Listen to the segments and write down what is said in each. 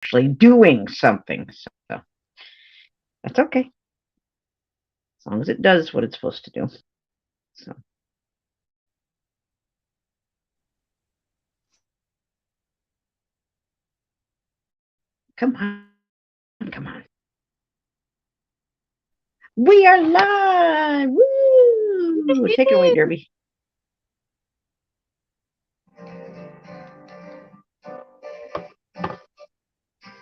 actually doing something. So that's okay. As long as it does what it's supposed to do. So come on. Come on. We are live. Woo! Take it away, Derby.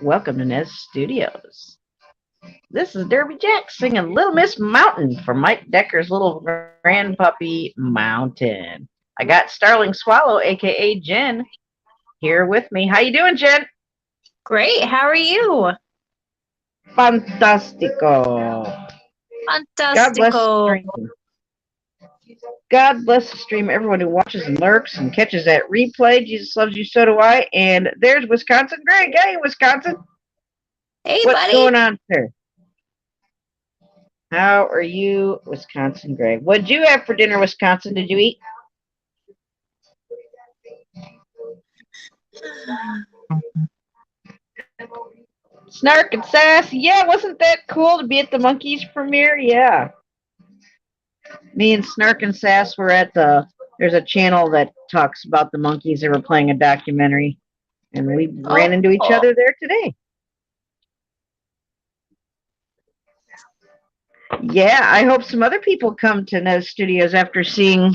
Welcome to Nez Studios. This is Derby Jack singing Little Miss Mountain for Mike Decker's little grandpuppy Mountain. I got Starling Swallow, aka Jenn, here with me. How you doing, Jenn? Great. How are you? Fantastico. God bless the Fantastico. stream. God bless the stream. Everyone who watches and lurks and catches that replay. Jesus loves you, so do I. And there's Wisconsin Greg. Hey, Wisconsin. Hey, What's buddy. going on, sir? How are you, Wisconsin Greg? What'd you have for dinner, Wisconsin? Did you eat? Snark and Sass. Yeah, wasn't that cool to be at the Monkees premiere? Yeah. Me and Snark and Sass were at there's a channel that talks about the Monkees. They were playing a documentary, and we ran into each other there today. Yeah, I hope some other people come to Nez Studios after seeing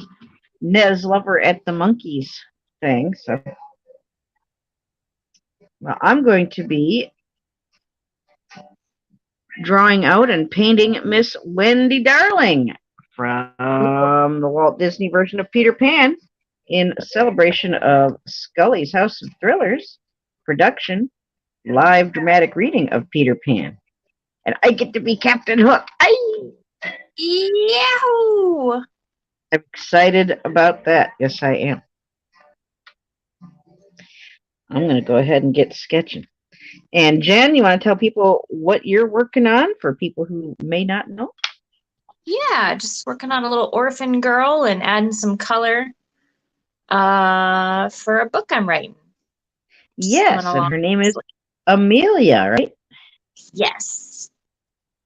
Nez Lover at the Monkees thing. So, well, I'm going to be drawing out and painting Miss Wendy Darling from the Walt Disney version of Peter Pan in celebration of Scully's House of Thrillers production live dramatic reading of Peter Pan. And I get to be Captain Hook. Yahoo! I'm excited about that. Yes, I am. I'm going to go ahead and get sketching. And Jenn, you want to tell people what you're working on for people who may not know? Yeah, just working on a little orphan girl and adding some color for a book I'm writing. Yes, and her name is Amelia, right? Yes.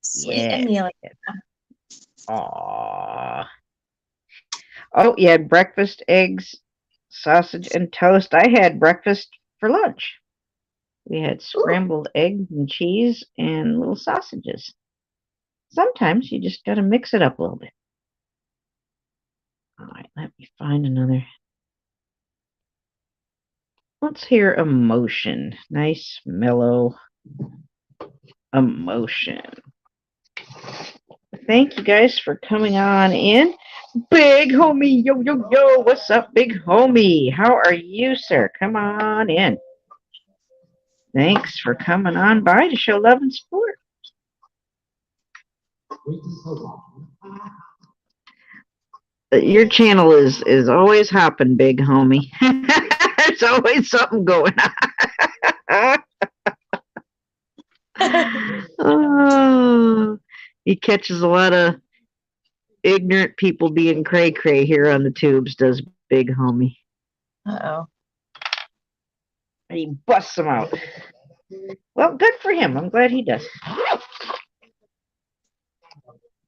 Sweet Yeah. Amelia. Aww. Oh, you had breakfast, eggs, sausage, and toast. I had breakfast for lunch. We had scrambled eggs and cheese and little sausages. Sometimes you just got to mix it up a little bit. All right, let me find another. Let's hear emotion. Nice, mellow emotion. Thank you guys for coming on in. Big homie, yo, yo, yo. What's up, big homie? How are you, sir? Come on in. Thanks for coming on by to show love and support. Your channel is always hopping, big homie. There's always something going on. Oh, he catches a lot of ignorant people being cray-cray here on the tubes, does big homie. Uh-oh. He busts them out. Well, good for him. I'm glad he does.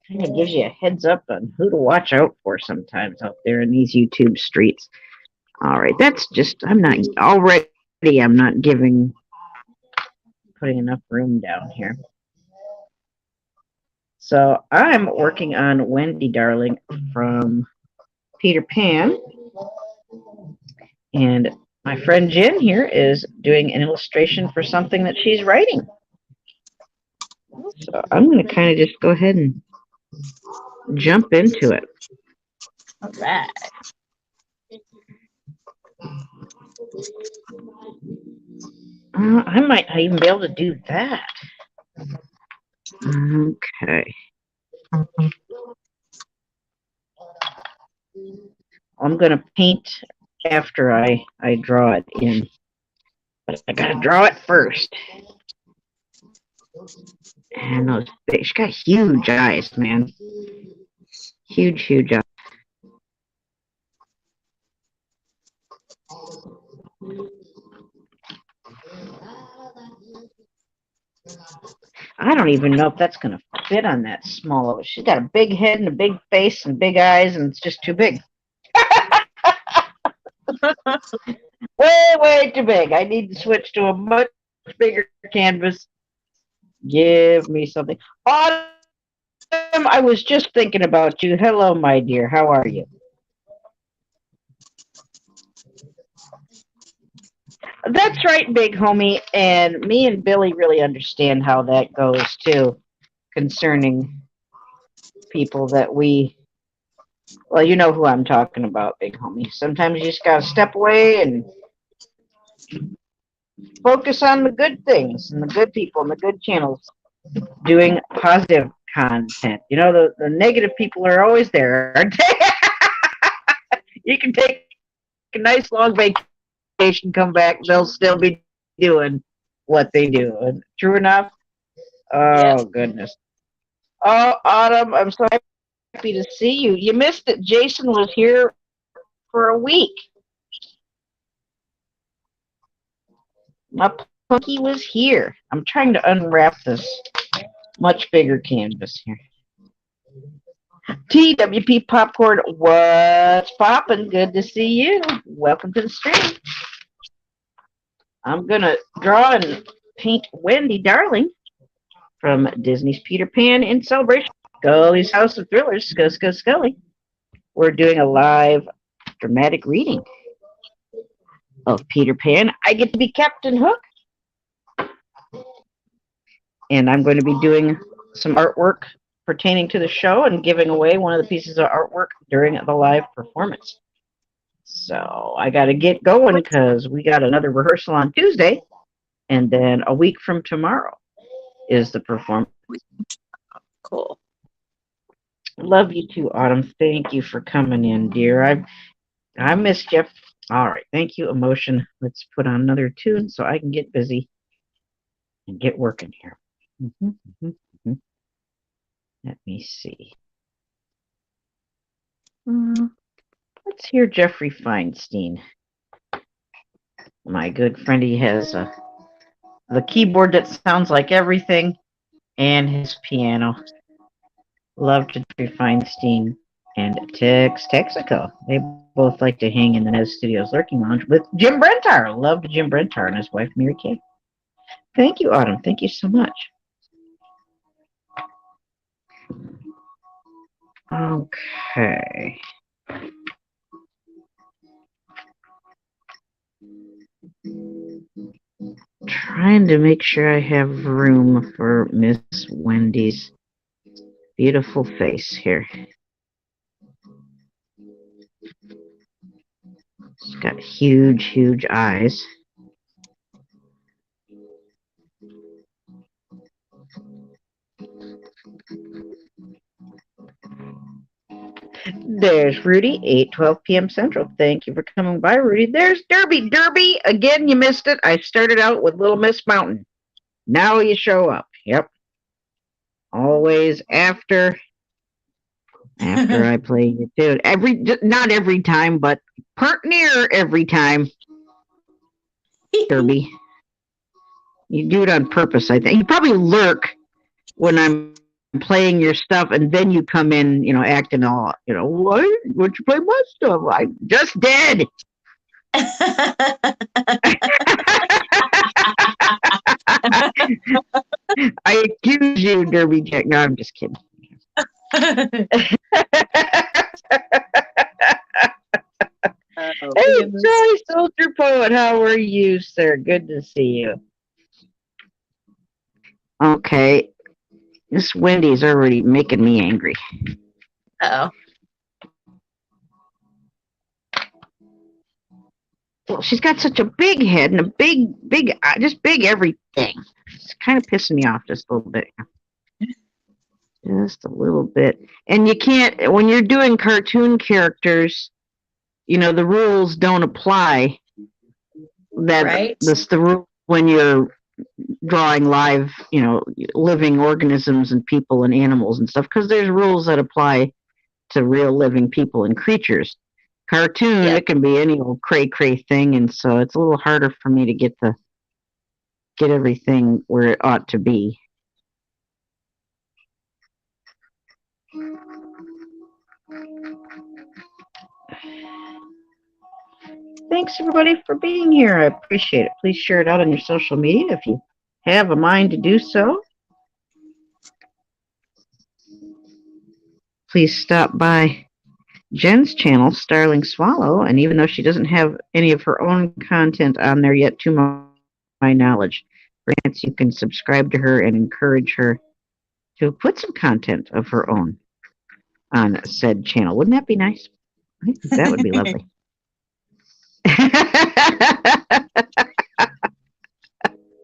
Kind of gives you a heads up on who to watch out for sometimes out there in these YouTube streets. All right, that's just, I'm not putting enough room down here. So I'm working on Wendy Darling from Peter Pan. And my friend Jenn here is doing an illustration for something that she's writing. So I'm going to kind of just go ahead and jump into it. All right. I might not even be able to do that. Okay. I'm going to paint after I draw it in. But I got to draw it first. And those big, she's got huge eyes, man. Huge, huge eyes. I don't even know if that's going to fit on that small of it. She's got a big head and a big face and big eyes, and it's just too big. Way, way too big. I need to switch to a much bigger canvas. Give me something. Autumn, I was just thinking about you. Hello, my dear. How are you? That's right, big homie. And me and Billy really understand how that goes too, concerning people that we, well, you know who I'm talking about, big homie. Sometimes you just gotta step away and focus on the good things and the good people and the good channels doing positive content. You know, the negative people are always there, aren't they? You can take a nice long vacation, come back, they'll still be doing what they do. And true enough, Yeah. oh goodness. Oh, Autumn, I'm so happy to see you. You missed it. Jason was here for a week. My punky was here. I'm trying to unwrap this much bigger canvas here. TWP Popcorn, what's poppin'? Good to see you. Welcome to the stream. I'm going to draw and paint Wendy Darling from Disney's Peter Pan in celebration of Scully's House of Thrillers, Scully. We're doing a live dramatic reading of Peter Pan. I get to be Captain Hook. And I'm going to be doing some artwork pertaining to the show and giving away one of the pieces of artwork during the live performance. So I got to get going because we got another rehearsal on Tuesday, and then a week from tomorrow is the performance. Cool. Love you too, Autumn. Thank you for coming in, dear. I missed you. All right, thank you, Emotion. Let's put on another tune so I can get busy and get working here. Let me see. Let's hear Jeffrey Feinstein. My good friend, he has the keyboard that sounds like everything and his piano. Love Jeffrey Feinstein and Texaco. They both like to hang in the Nez Studios Lurking Lounge with Jim Brentar. Loved Jim Brentar and his wife, Mary Kay. Thank you, Autumn. Thank you so much. Okay. Trying to make sure I have room for Miss Wendy's beautiful face here. She's got huge, huge eyes. There's Rudy, 8:12 p.m. Central. Thank you for coming by, Rudy. There's Derby. Derby, again, you missed it. I started out with Little Miss Mountain. Now you show up. Yep. Always after I play you tune. Not every time, but part near every time. Derby. You do it on purpose, I think. You probably lurk when I'm playing your stuff, and then you come in, acting all, what? What'd you play my stuff? I just did. I accuse you, Derby Jack. No, I'm just kidding. Hey, Joy Soldier Poet, how are you, sir? Good to see you. Okay. This Wendy's already making me angry. Uh-oh. Well, she's got such a big head and a big, just big everything. It's kind of pissing me off just a little bit. Just a little bit. And you can't, when you're doing cartoon characters, the rules don't apply. Right. That's the rule when you're drawing live, living organisms and people and animals and stuff, because there's rules that apply to real living people and creatures. Cartoon, It can be any old cray thing, and so it's a little harder for me to get get everything where it ought to be. Thanks, everybody, for being here. I appreciate it. Please share it out on your social media if you have a mind to do so. Please stop by Jenn's channel, Starling Swallow, and even though she doesn't have any of her own content on there yet, to my knowledge, perhaps you can subscribe to her and encourage her to put some content of her own on said channel. Wouldn't that be nice? I think that would be lovely.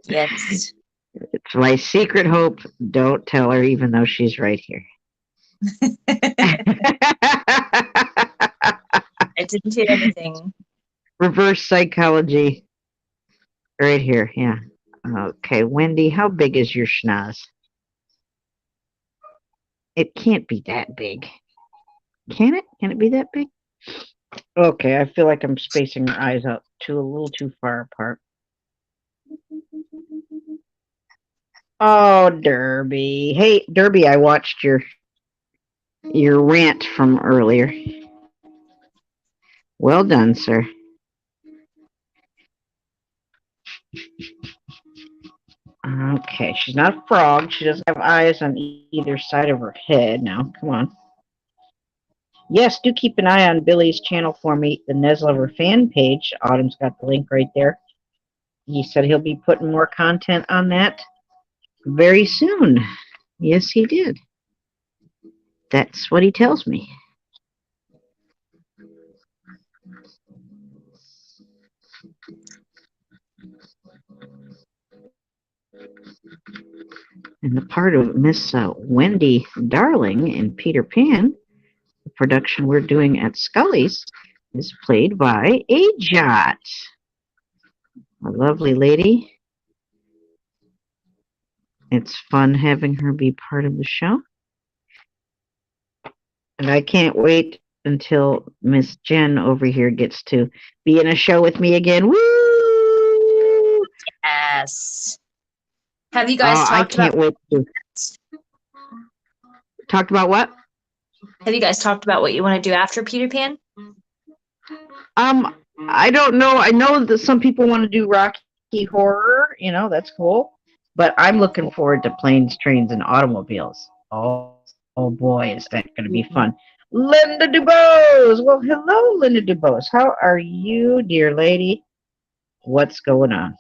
Yes. It's my secret hope. Don't tell her, even though she's right here. I didn't hear anything. Reverse psychology. Right here, yeah. Okay, Wendy, how big is your schnoz? It can't be that big. Can it? Can it be that big? Okay, I feel like I'm spacing her eyes out a little too far apart. Oh, Derby. Hey, Derby, I watched your rant from earlier. Well done, sir. Okay, she's not a frog. She doesn't have eyes on either side of her head. Now, come on. Yes, do keep an eye on Billy's channel for me, the Neslover fan page. Autumn's got the link right there. He said he'll be putting more content on that very soon. Yes, he did. That's what he tells me. And the part of Miss Wendy Darling in Peter Pan, the production we're doing at Scully's, is played by a Jot, a lovely lady. It's fun having her be part of the show. And I can't wait until Miss Jenn over here gets to be in a show with me again. Woo! Yes. Have you guys talked I can't wait to. Talked about what? Have you guys talked about what you want to do after Peter Pan? I don't know. I know that some people want to do Rocky Horror. You know, that's cool. But I'm looking forward to Planes, Trains, and Automobiles. Oh boy, is that going to be fun. Linda Dubose. Well, hello, Linda Dubose. How are you, dear lady? What's going on?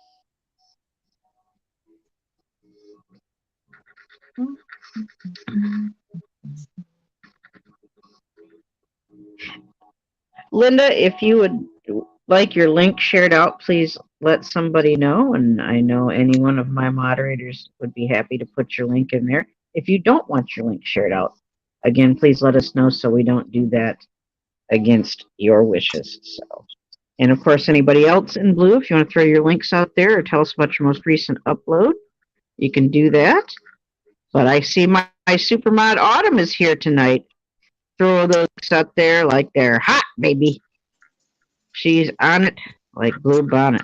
Linda, if you would like your link shared out, please let somebody know. And I know any one of my moderators would be happy to put your link in there. If you don't want your link shared out, again, please let us know so we don't do that against your wishes. So, and of course, anybody else in blue, if you want to throw your links out there or tell us about your most recent upload, you can do that. But I see my Supermod Autumn is here tonight. Throw those out there like they're hot, baby. She's on it like blue bonnet.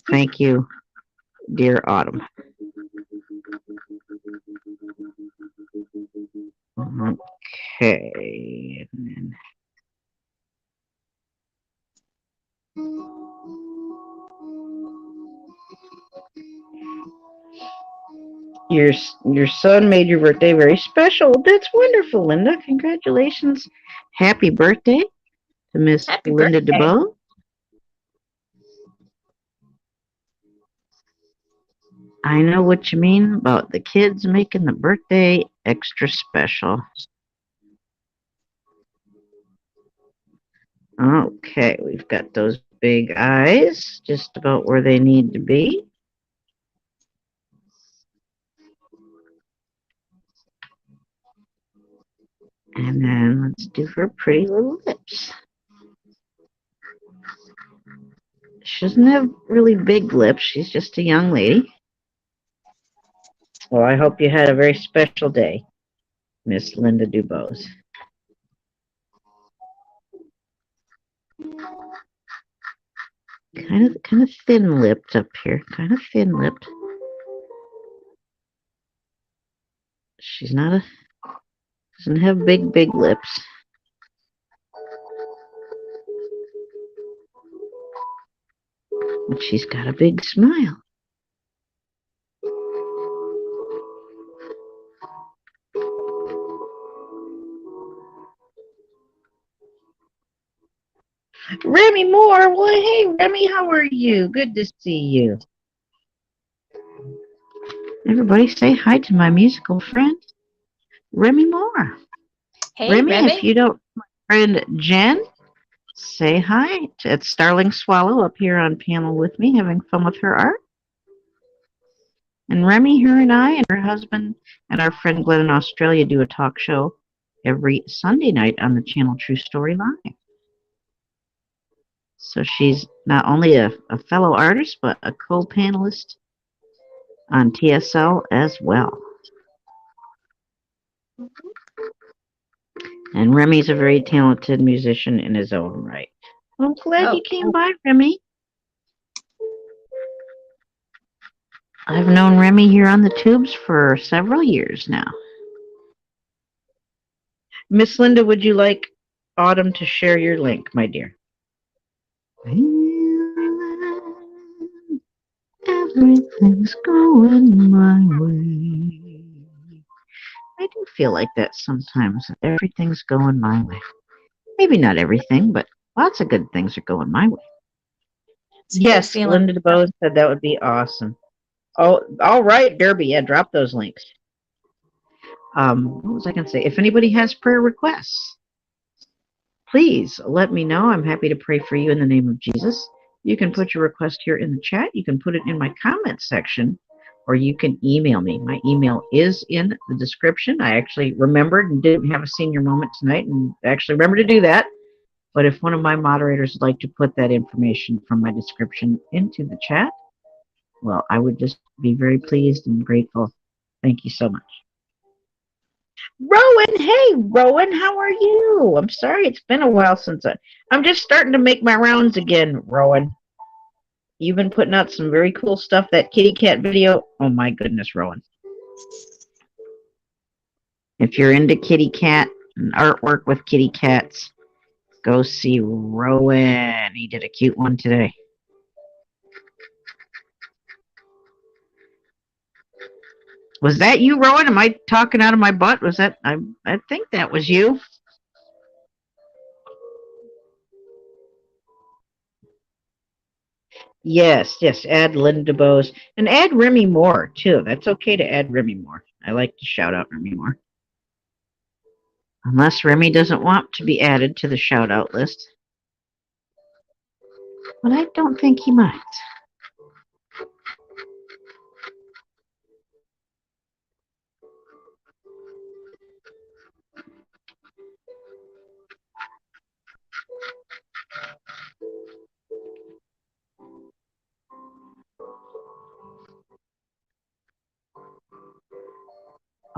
Thank you, dear Autumn. Okay. Your son made your birthday very special. That's wonderful, Linda. Congratulations. Happy birthday to Miss Linda DeBoe. I know what you mean about the kids making the birthday extra special. Okay, we've got those big eyes just about where they need to be. And then let's do her pretty little lips. She doesn't have really big lips. She's just a young lady. Well, I hope you had a very special day, Miss Linda Dubose. Kind of thin-lipped up here. Kind of thin-lipped. She's not a doesn't have big lips. But she's got a big smile. Remy Moore. Well, hey, Remy, how are you? Good to see you. Everybody say hi to my musical friend, Remy Moore. Hey, Remy, if you don't, my friend Jen, say hi at Starling Swallow up here on panel with me, having fun with her art. And Remy, her and I and her husband and our friend Glenn in Australia do a talk show every Sunday night on the channel True Story Live. So she's not only a fellow artist, but a co-panelist on TSL as well. And Remy's a very talented musician in his own right. Well, I'm glad you came by, Remy. I've known Remy here on the tubes for several years now. Miss Linda, would you like Autumn to share your link, my dear? Everything's going my way. I do feel like that sometimes. Everything's going my way. Maybe not everything, but lots of good things are going my way. Yes, Linda DeBose said that would be awesome. Oh, all right, Derby. Yeah, drop those links. What was I going to say? If anybody has prayer requests, please let me know. I'm happy to pray for you in the name of Jesus. You can put your request here in the chat. You can put it in my comments section, or you can email me. My email is in the description. I actually remembered and didn't have a senior moment tonight and actually remember to do that. But if one of my moderators would like to put that information from my description into the chat, well, I would just be very pleased and grateful. Thank you so much. Rowan, hey, Rowan, how are you? I'm sorry, it's been a while since I'm just starting to make my rounds again, Rowan. You've been putting out some very cool stuff. That kitty cat video, oh my goodness, Rowan. If you're into kitty cat and artwork with kitty cats, go see Rowan. He did a cute one today. Was that you, Rowan? Am I talking out of my butt? Was that, I think that was you. Yes, add Linda DeBose. And add Remy Moore, too. That's okay to add Remy Moore. I like to shout out Remy Moore. Unless Remy doesn't want to be added to the shout-out list. But I don't think he might.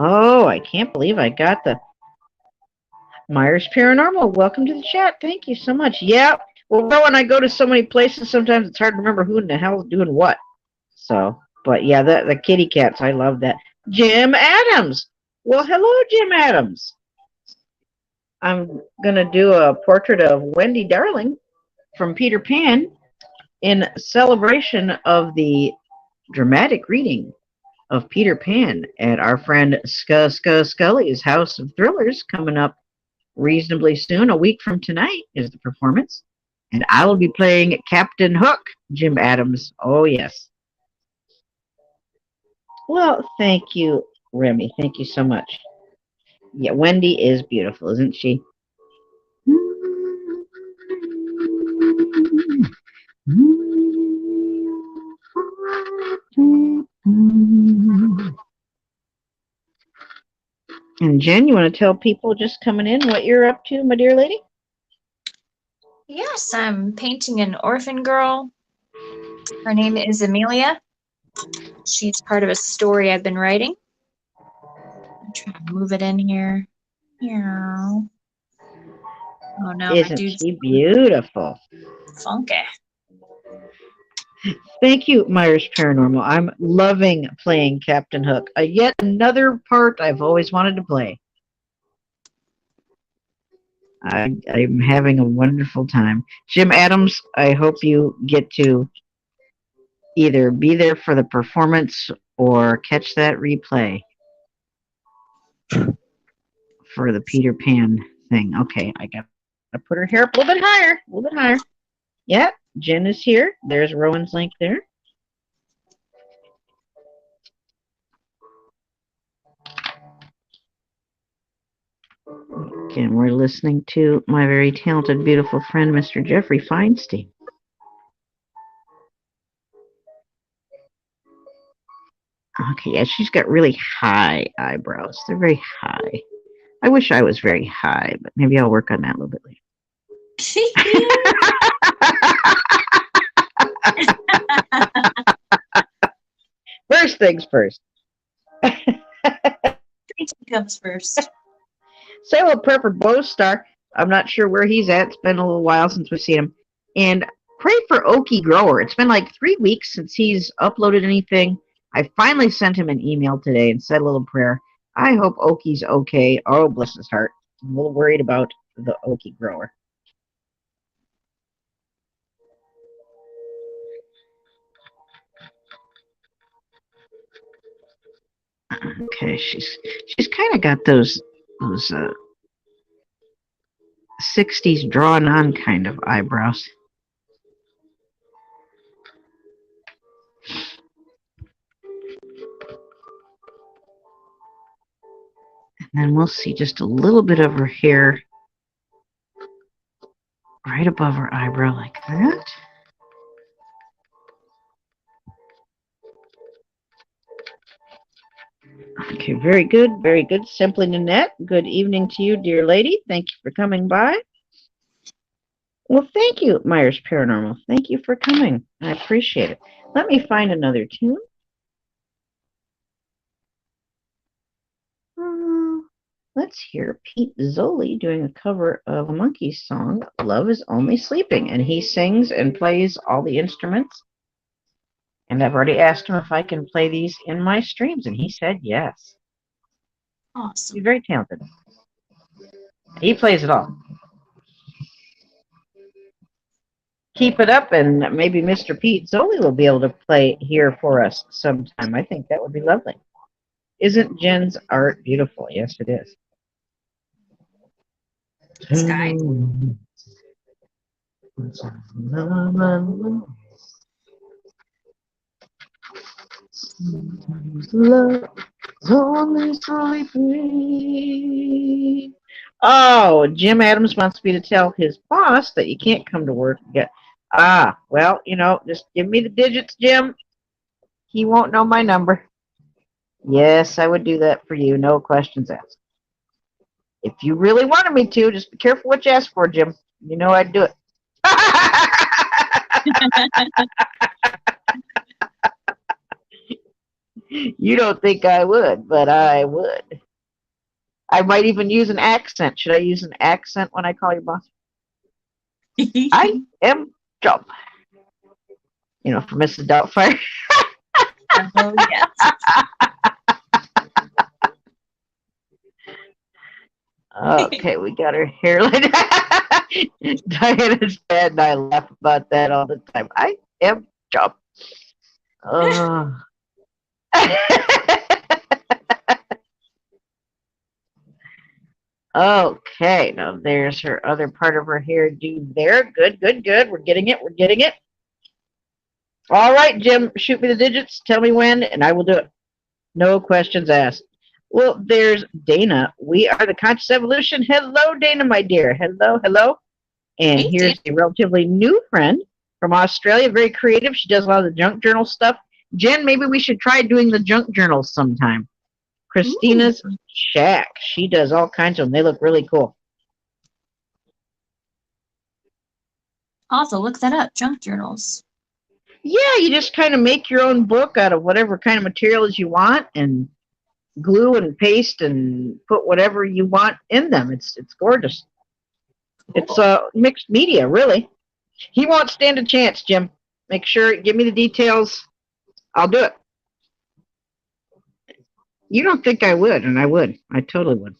Oh, I can't believe I got the Myers Paranormal. Welcome to the chat. Thank you so much. Yeah. Well, when I go to so many places, sometimes it's hard to remember who in the hell is doing what. So, but yeah, the kitty cats, I love that. Jim Adams. Well, hello, Jim Adams. I'm going to do a portrait of Wendy Darling from Peter Pan in celebration of the dramatic reading of Peter Pan at our friend Scully's House of Thrillers coming up reasonably soon. A week from tonight is the performance. And I will be playing Captain Hook, Jim Adams. Oh, yes. Well, thank you, Remy. Thank you so much. Yeah, Wendy is beautiful, isn't she? And Jen, you want to tell people just coming in what you're up to, my dear lady? Yes, I'm painting an orphan girl. Her name is Amelia. She's part of a story I've been writing. I'm trying to move it in here. Yeah. Oh no, Isn't she beautiful? Funky. Thank you, Myers Paranormal. I'm loving playing Captain Hook. Yet another part I've always wanted to play. I'm having a wonderful time. Jim Adams, I hope you get to either be there for the performance or catch that replay for the Peter Pan thing. Okay, I gotta put her hair up a little bit higher, a little bit higher. Yeah, Jen is here. There's Rowan's link there. Again, we're listening to my very talented, beautiful friend, Mr. Jeffrey Feinstein. Okay, yeah, she's got really high eyebrows. They're very high. I wish I was very high, but maybe I'll work on that a little bit later. First things first. Comes first. Say hello, Prepper Bowstar. I'm not sure where he's at. It's been a little while since we've seen him. And pray for Okie Grower. It's been like 3 weeks since he's uploaded anything. I finally sent him an email today and said a little prayer. I hope Okie's okay. Oh, bless his heart. I'm a little worried about the Okie Grower. Okay, she's kind of got those 60s drawn on kind of eyebrows. And then we'll see just a little bit of her hair right above her eyebrow like that. Okay, very good, very good. Simply Nanette, good evening to you, dear lady. Thank you for coming by. Well, thank you, Myers Paranormal. Thank you for coming. I appreciate it. Let me find another tune. Let's hear Pete Zoli doing a cover of a Monkees song, Love is Only Sleeping. And he sings and plays all the instruments. And I've already asked him if I can play these in my streams, and he said yes. Awesome. He's very talented. He plays it all. Keep it up, and maybe Mr. Pete Zoli will be able to play here for us sometime. I think that would be lovely. Isn't Jen's art beautiful? Yes, it is. Sky. Oh, Jim Adams wants me to tell his boss that you can't come to work. Well, just give me the digits, Jim. He won't know my number. Yes, I would do that for you. No questions asked. If you really wanted me to, just be careful what you ask for, Jim. You know I'd do it. You don't think I would, but I would. I might even use an accent. Should I use an accent when I call your boss? I am Jump. For Mrs. Doubtfire. Oh, yes. Okay, we got her hairline. Diana's bad, and I laugh about that all the time. I am Jump. Okay, now there's her other part of her hairdo there. Good, good, good. We're getting it. We're getting it. All right, Jim, shoot me the digits. Tell me when, and I will do it. No questions asked. Well, there's Dana. We are the Conscious Evolution. Hello, Dana, my dear. Hello, hello. And Hey, here's a relatively new friend from Australia. Very creative. She does a lot of the junk journal stuff. Jen, maybe we should try doing the junk journals sometime. Christina's Shack. She does all kinds of them. They look really cool. Also, look that up. Junk journals. Yeah, you just kind of make your own book out of whatever kind of materials you want and glue and paste and put whatever you want in them. It's gorgeous. Cool. It's mixed media, really. He won't stand a chance, Jim. Make sure, give me the details. I'll do it. You don't think I would, and I would. I totally would.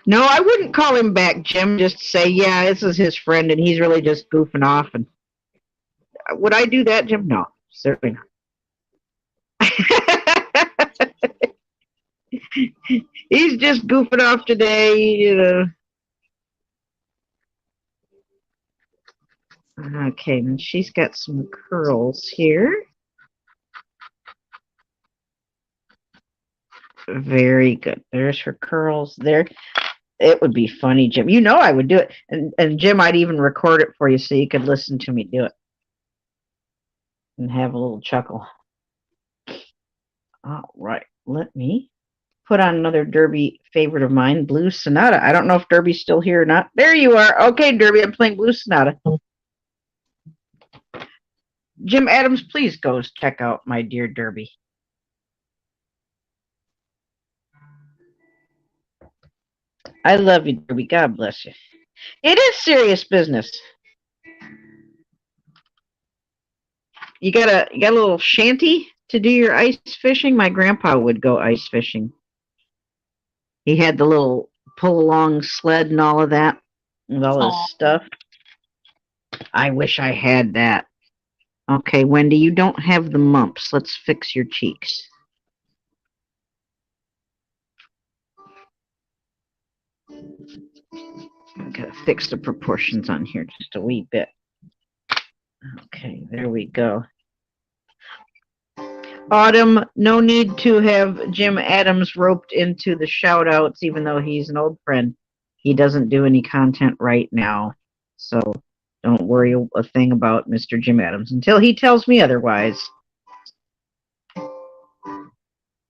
No, I wouldn't call him back, Jim. Just say, yeah, this is his friend, and he's really just goofing off. And would I do that, Jim? No, certainly not. He's just goofing off today. Okay, and she's got some curls here. Very good. There's her curls there. It would be funny, Jim. You know I would do it. And Jim, I'd even record it for you so you could listen to me do it. And have a little chuckle. All right. Let me put on another Derby favorite of mine, Blue Sonata. I don't know if Derby's still here or not. There you are. Okay, Derby, I'm playing Blue Sonata. Jim Adams, please go check out my dear Derby. I love you, Derby. God bless you. It is serious business. You got a little shanty to do your ice fishing? My grandpa would go ice fishing. He had the little pull along sled and all of that, and all his stuff. I wish I had that. Okay, Wendy, you don't have the mumps. Let's fix your cheeks. I'm gonna fix the proportions on here just a wee bit. Okay, there we go. Autumn, no need to have Jim Adams roped into the shout outs, even though he's an old friend. He doesn't do any content right now. So don't worry a thing about Mr. Jim Adams until he tells me otherwise.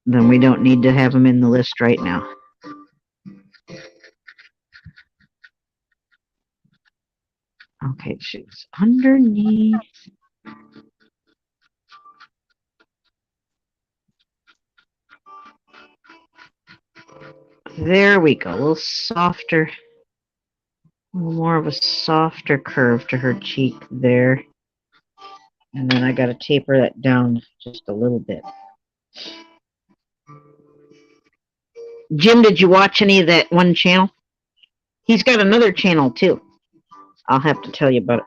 Then we don't need to have him in the list right now. Okay, she's underneath. There we go. A little softer. A little more of a softer curve to her cheek there. And then I got to taper that down just a little bit. Jim, did you watch any of that one channel? He's got another channel too. I'll have to tell you about it.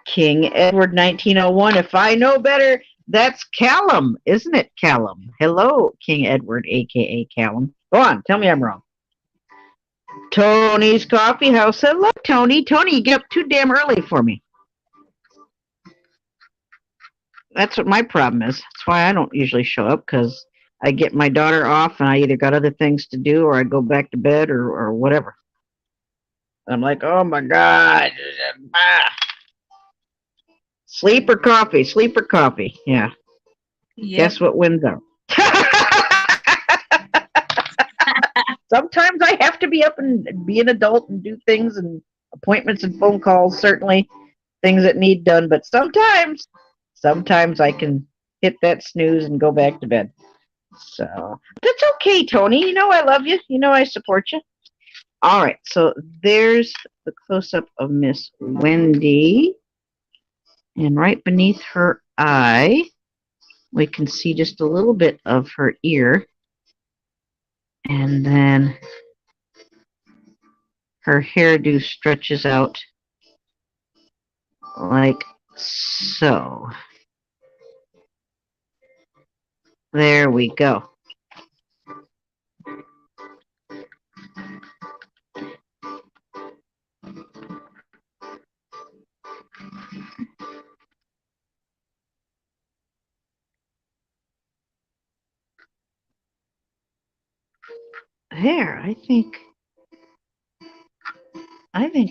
King Edward 1901. If I know better, that's Callum, isn't it, Callum? Hello, King Edward, a.k.a. Callum. Go on, tell me I'm wrong. Tony's Coffee House. Hello, Tony. Tony, you get up too damn early for me. That's what my problem is. That's why I don't usually show up, because I get my daughter off and I either got other things to do or I go back to bed or whatever. I'm like, oh my God. Sleep or coffee? Sleep or coffee? Yeah. Yep. Guess what wins out? Sometimes I have to be up and be an adult and do things and appointments and phone calls, certainly things that need done. But sometimes I can hit that snooze and go back to bed. So that's okay, Tony. You know I love you. You know I support you. All right. So there's the close-up of Miss Wendy. And right beneath her eye, we can see just a little bit of her ear. And then her hairdo stretches out like so. There we go. There, I think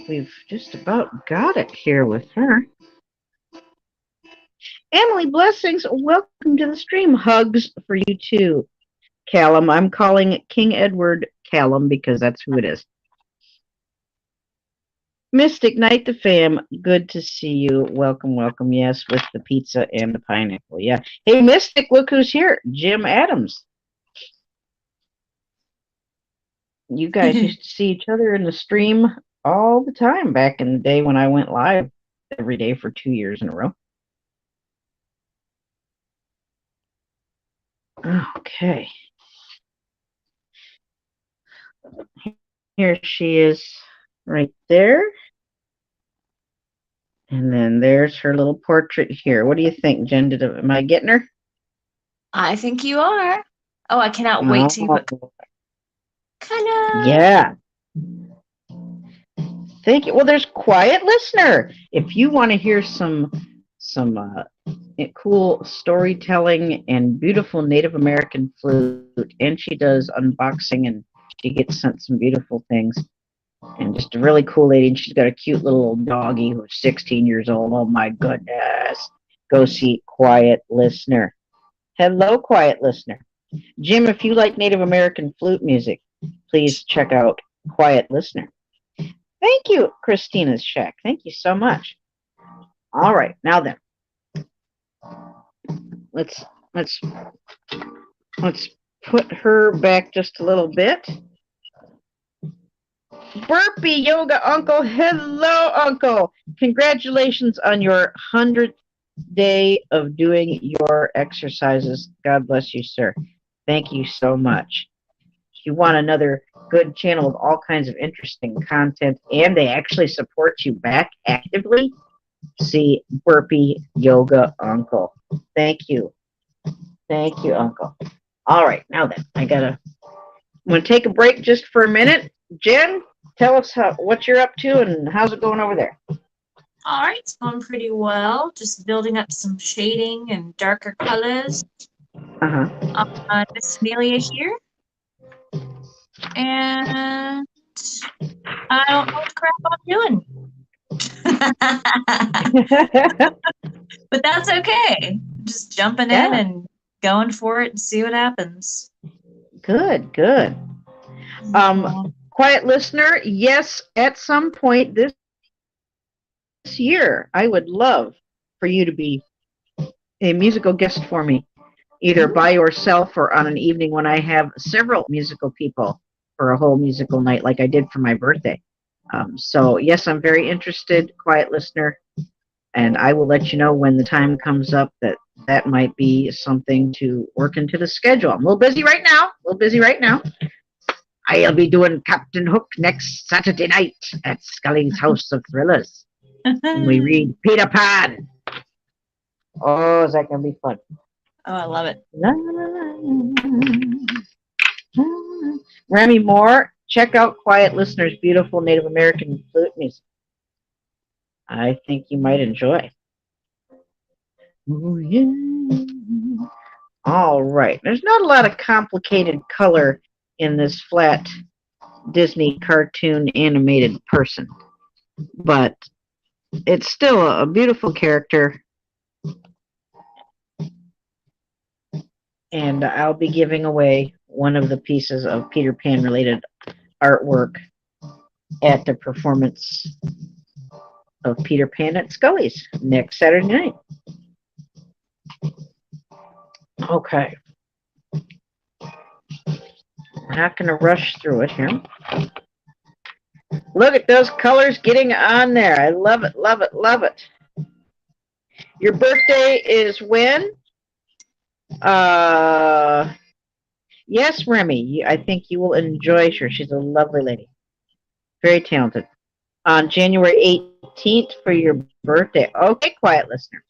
we've just about got it here with her. Emily, blessings. Welcome to the stream. Hugs for you too, Callum. I'm calling it King Edward Callum because that's who it is. Mystic Night the fam. Good to see you. Welcome, welcome. Yes, with the pizza and the pineapple. Yeah. Hey, Mystic, look who's here. Jim Adams. You guys used to see each other in the stream all the time back in the day when I went live every day for 2 years in a row. Okay. Here she is right there. And then there's her little portrait here. What do you think, Jen? Am I getting her? I think you are. Oh, I cannot wait till you put color. Yeah. Thank you. Well, there's Quiet Listener. If you want to hear some cool storytelling and beautiful Native American flute, and she does unboxing and she gets sent some beautiful things. And just a really cool lady, and she's got a cute little doggy who's 16 years old. Oh my goodness. Go see Quiet Listener. Hello, Quiet Listener. Jim, if you like Native American flute music, please check out Quiet Listener. Thank you, Christina's Shack. Thank you so much. All right, now then, let's put her back just a little bit. Burpee Yoga Uncle, hello, Uncle. Congratulations on your 100th day of doing your exercises. God bless you, sir. Thank you so much. If you want another good channel with all kinds of interesting content, and they actually support you back actively, see Burpee Yoga Uncle. Thank you. Thank you, Uncle. All right, now then, I'm going to take a break just for a minute. Jen, tell us what you're up to and how's it going over there. All right, it's going pretty well. Just building up some shading and darker colors. Miss Amelia here. And I don't know what the crap I'm doing. But that's okay. Just jumping in and going for it and see what happens. Good, good. Quiet Listener, yes, at some point this year, I would love for you to be a musical guest for me, either by yourself or on an evening when I have several musical people for a whole musical night like I did for my birthday. So, yes, I'm very interested, Quiet Listener, and I will let you know when the time comes up that might be something to work into the schedule. I'm a little busy right now. I'll be doing Captain Hook next Saturday night at Scully's House of Thrillers. And we read Peter Pan. Oh, is that going to be fun? Oh, I love it. Remy Moore, check out Quiet Listener's beautiful Native American flute music. I think you might enjoy. Oh, yeah. All right. There's not a lot of complicated color in this flat Disney cartoon animated person, but it's still a beautiful character. And I'll be giving away one of the pieces of Peter Pan related artwork at the performance of Peter Pan at Scully's next Saturday night. Okay. We're not going to rush through it here. Look at those colors getting on there. I love it, love it, love it. Your birthday is when? Yes, Remy. I think you will enjoy her. She's a lovely lady. Very talented. On January 18th for your birthday. Okay, Quiet Listener.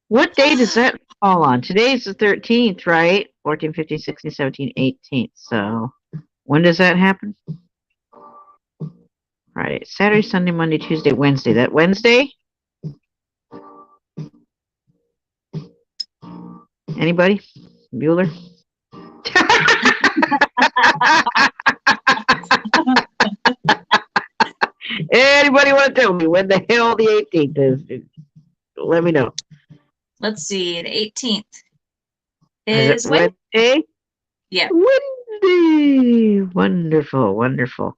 What day does that fall on? Today's the 13th, right? 14, 15, 16, 17, 18th. So when does that happen? Friday, Saturday, Sunday, Monday, Tuesday, Wednesday. That Wednesday? Anybody? Bueller? Anybody want to tell me when the hell the 18th is? Let me know. Let's see. The 18th is Wednesday? Yeah. Wednesday. Wonderful, wonderful.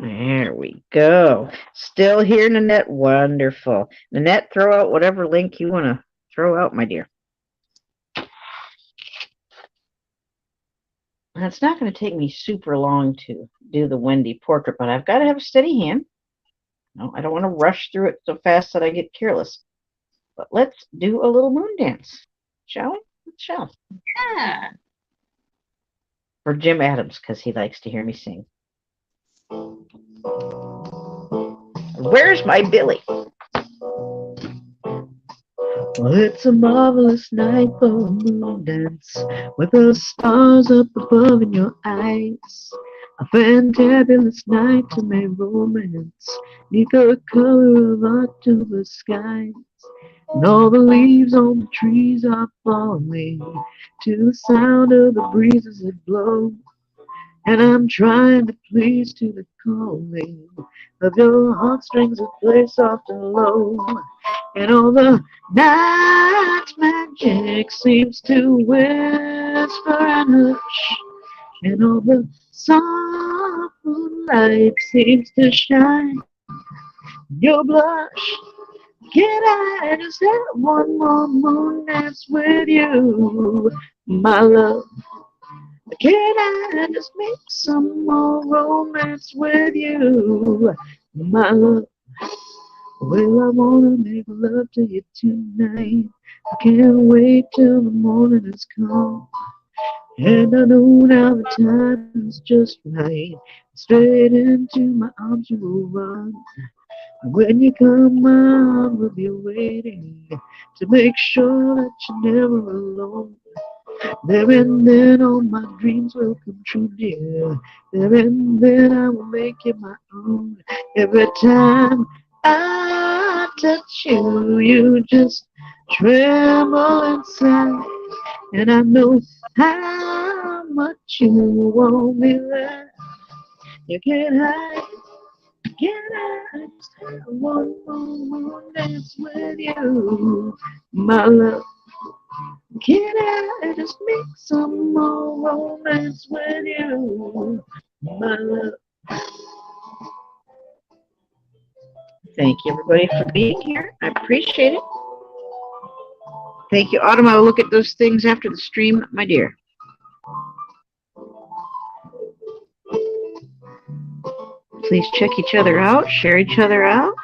There we go. Still here, Nanette. Wonderful. Nanette, throw out whatever link you want to throw out, my dear. And it's not going to take me super long to do the Wendy portrait, but I've got to have a steady hand. No, I don't want to rush through it so fast that I get careless. But let's do a little moon dance, shall we? Shall we? Yeah. For Jim Adams, because he likes to hear me sing. Where's my Billy? Well, it's a marvelous night for a moon dance, with the stars up above in your eyes. A fantabulous night to make romance, neath the color of October skies. And all the leaves on the trees are falling to the sound of the breezes that blow. And I'm trying to please to the calling of your heartstrings that play soft and low. And all the night's magic seems to whisper and hush. And all the soft moonlight seems to shine your blush. Can I just have one more moon dance with you, my love? Can I just make some more romance with you, my love? Well, I wanna make love to you tonight. I can't wait till the morning has come. And I know now the time is just right. Straight into my arms you will run. When you come, my arm will be waiting to make sure that you're never alone. There and then all my dreams will come true, dear. There and then I will make you my own. Every time I touch you, you just tremble inside. And I know how much you want me there. You can't hide, can I just have one more dance with you, my love? Can I just make some more romance with you, my love? Thank you, everybody, for being here. I appreciate it. Thank you, Autumn. I will look at those things after the stream, my dear. Please check each other out, share each other out.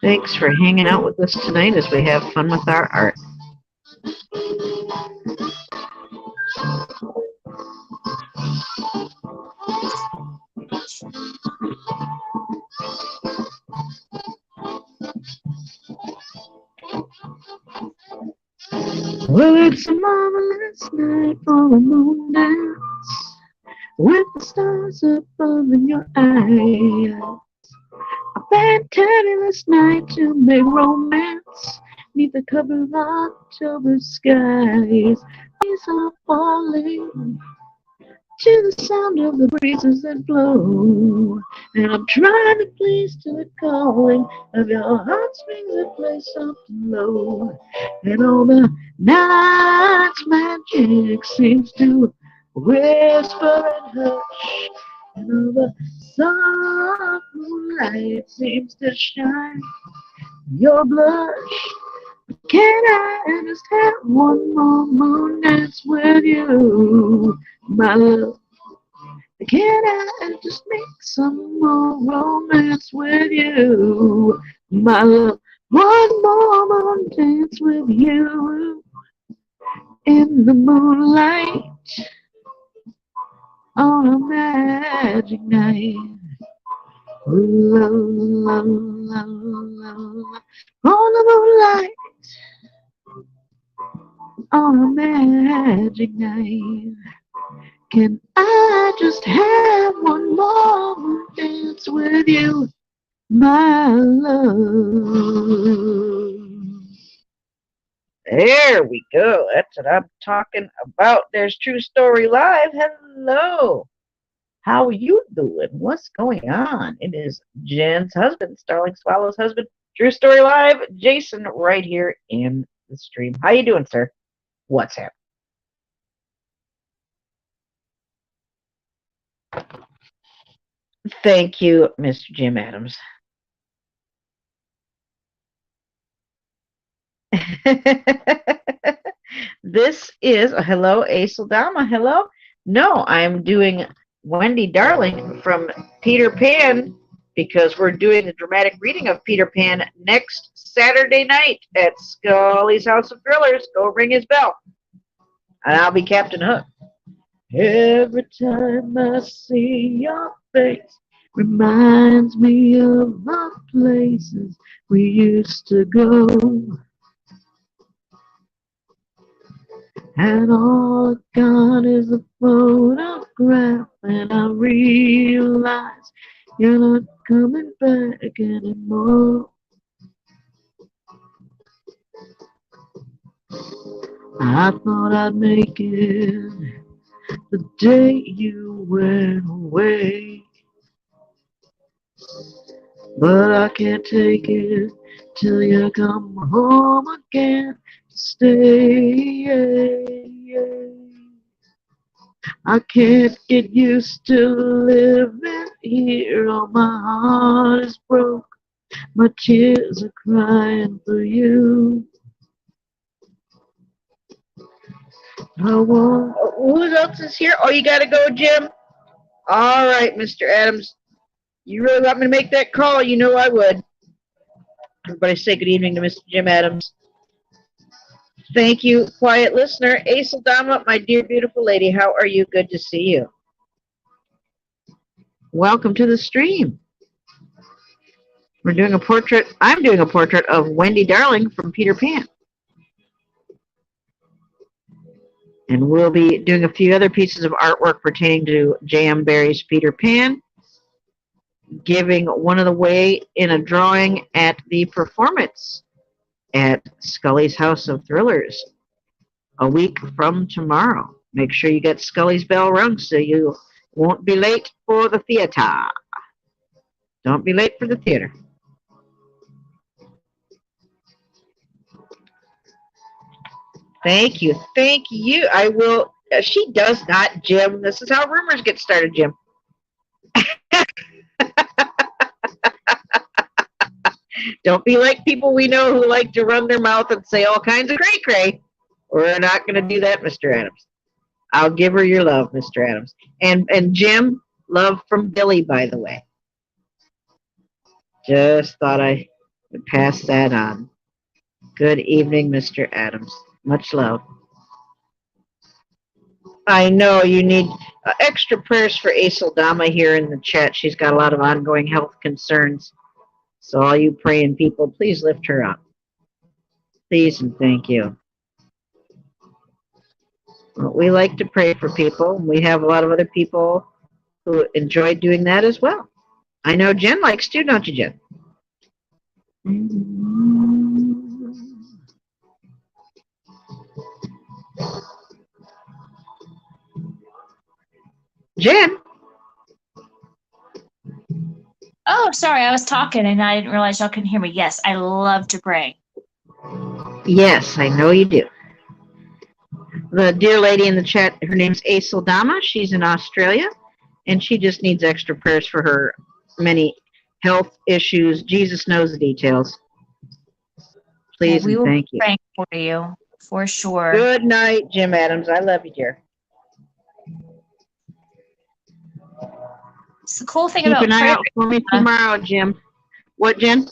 Thanks for hanging out with us tonight as we have fun with our art. Well, it's a marvelous night for a moon dance, with the stars above in your eyes. A fantabulous night to make romance, neath the cover of October skies. Leaves are falling to the sound of the breezes that blow. And I'm trying to please to the calling of your heartstrings that play soft and low. And all the night's magic seems to whisper and hush. And all the soft moonlight seems to shine your blush. Can I just have one more moon dance with you, my love? Can I just make some more romance with you, my love? One more moon dance with you in the moonlight on a magic night. La, la, la, la, la. On the moonlight on a magic night. Can I just have one more dance with you, my love? There we go. That's what I'm talking about. There's True Story Live. Hello. How are you doing? What's going on? It is Jen's husband, Starling Swallow's husband, True Story Live, Jason, right here in the stream. How you doing, sir? What's happening? Thank you, Mr. Jim Adams. This is hello, Aeseldama. Hello. No, I'm doing Wendy Darling from Peter Pan because we're doing a dramatic reading of Peter Pan next Saturday night at Scully's House of Thrillers. Go ring his bell. And I'll be Captain Hook. Every time I see your face, reminds me of the places we used to go. And all I got is a photograph, and I realize you're not coming back anymore. I thought I'd make it the day you went away, but I can't take it till you come home again to stay. I can't get used to living here. Oh, my heart is broke. My tears are crying for you. Who else is here? Oh, you gotta go, Jim. All right, Mr. Adams. You really want me to make that call? You know I would. Everybody say good evening to Mr. Jim Adams. Thank you, quiet listener. Aeseldama, my dear beautiful lady, how are you? Good to see you. Welcome to the stream. We're doing a portrait. I'm doing a portrait of Wendy Darling from Peter Pan. And we'll be doing a few other pieces of artwork pertaining to J.M. Barrie's Peter Pan, giving one of the way in a drawing at the performance at Scully's House of Thrillers a week from tomorrow. Make sure you get Scully's bell rung so you won't be late for the theater. Don't be late for the theater. Thank you. Thank you. I will. She does not, Jim. This is how rumors get started, Jim. Don't be like people we know who like to run their mouth and say all kinds of cray-cray. We're not going to do that, Mr. Adams. I'll give her your love, Mr. Adams. And Jim, love from Billy, by the way. Just thought I would pass that on. Good evening, Mr. Adams. Much love. I know you need extra prayers for Aeseldama here in the chat. She's got a lot of ongoing health concerns. So all you praying people, please lift her up. Please and thank you. Well, we like to pray for people. We have a lot of other people who enjoy doing that as well. I know Jen likes to, don't you, Jen? Jen? Oh, sorry, I was talking and I didn't realize y'all couldn't hear me. Yes, I love to pray. Yes, I know you do. The dear lady in the chat, her name's Aeseldama. She's in Australia, and she just needs extra prayers for her many health issues. Jesus knows the details. Please we and will thank you. Pray for you, for sure. Good night, Jim Adams. I love you, dear. It's the cool thing Keep about an eye prayer. out for me tomorrow, Jim. What, Jen?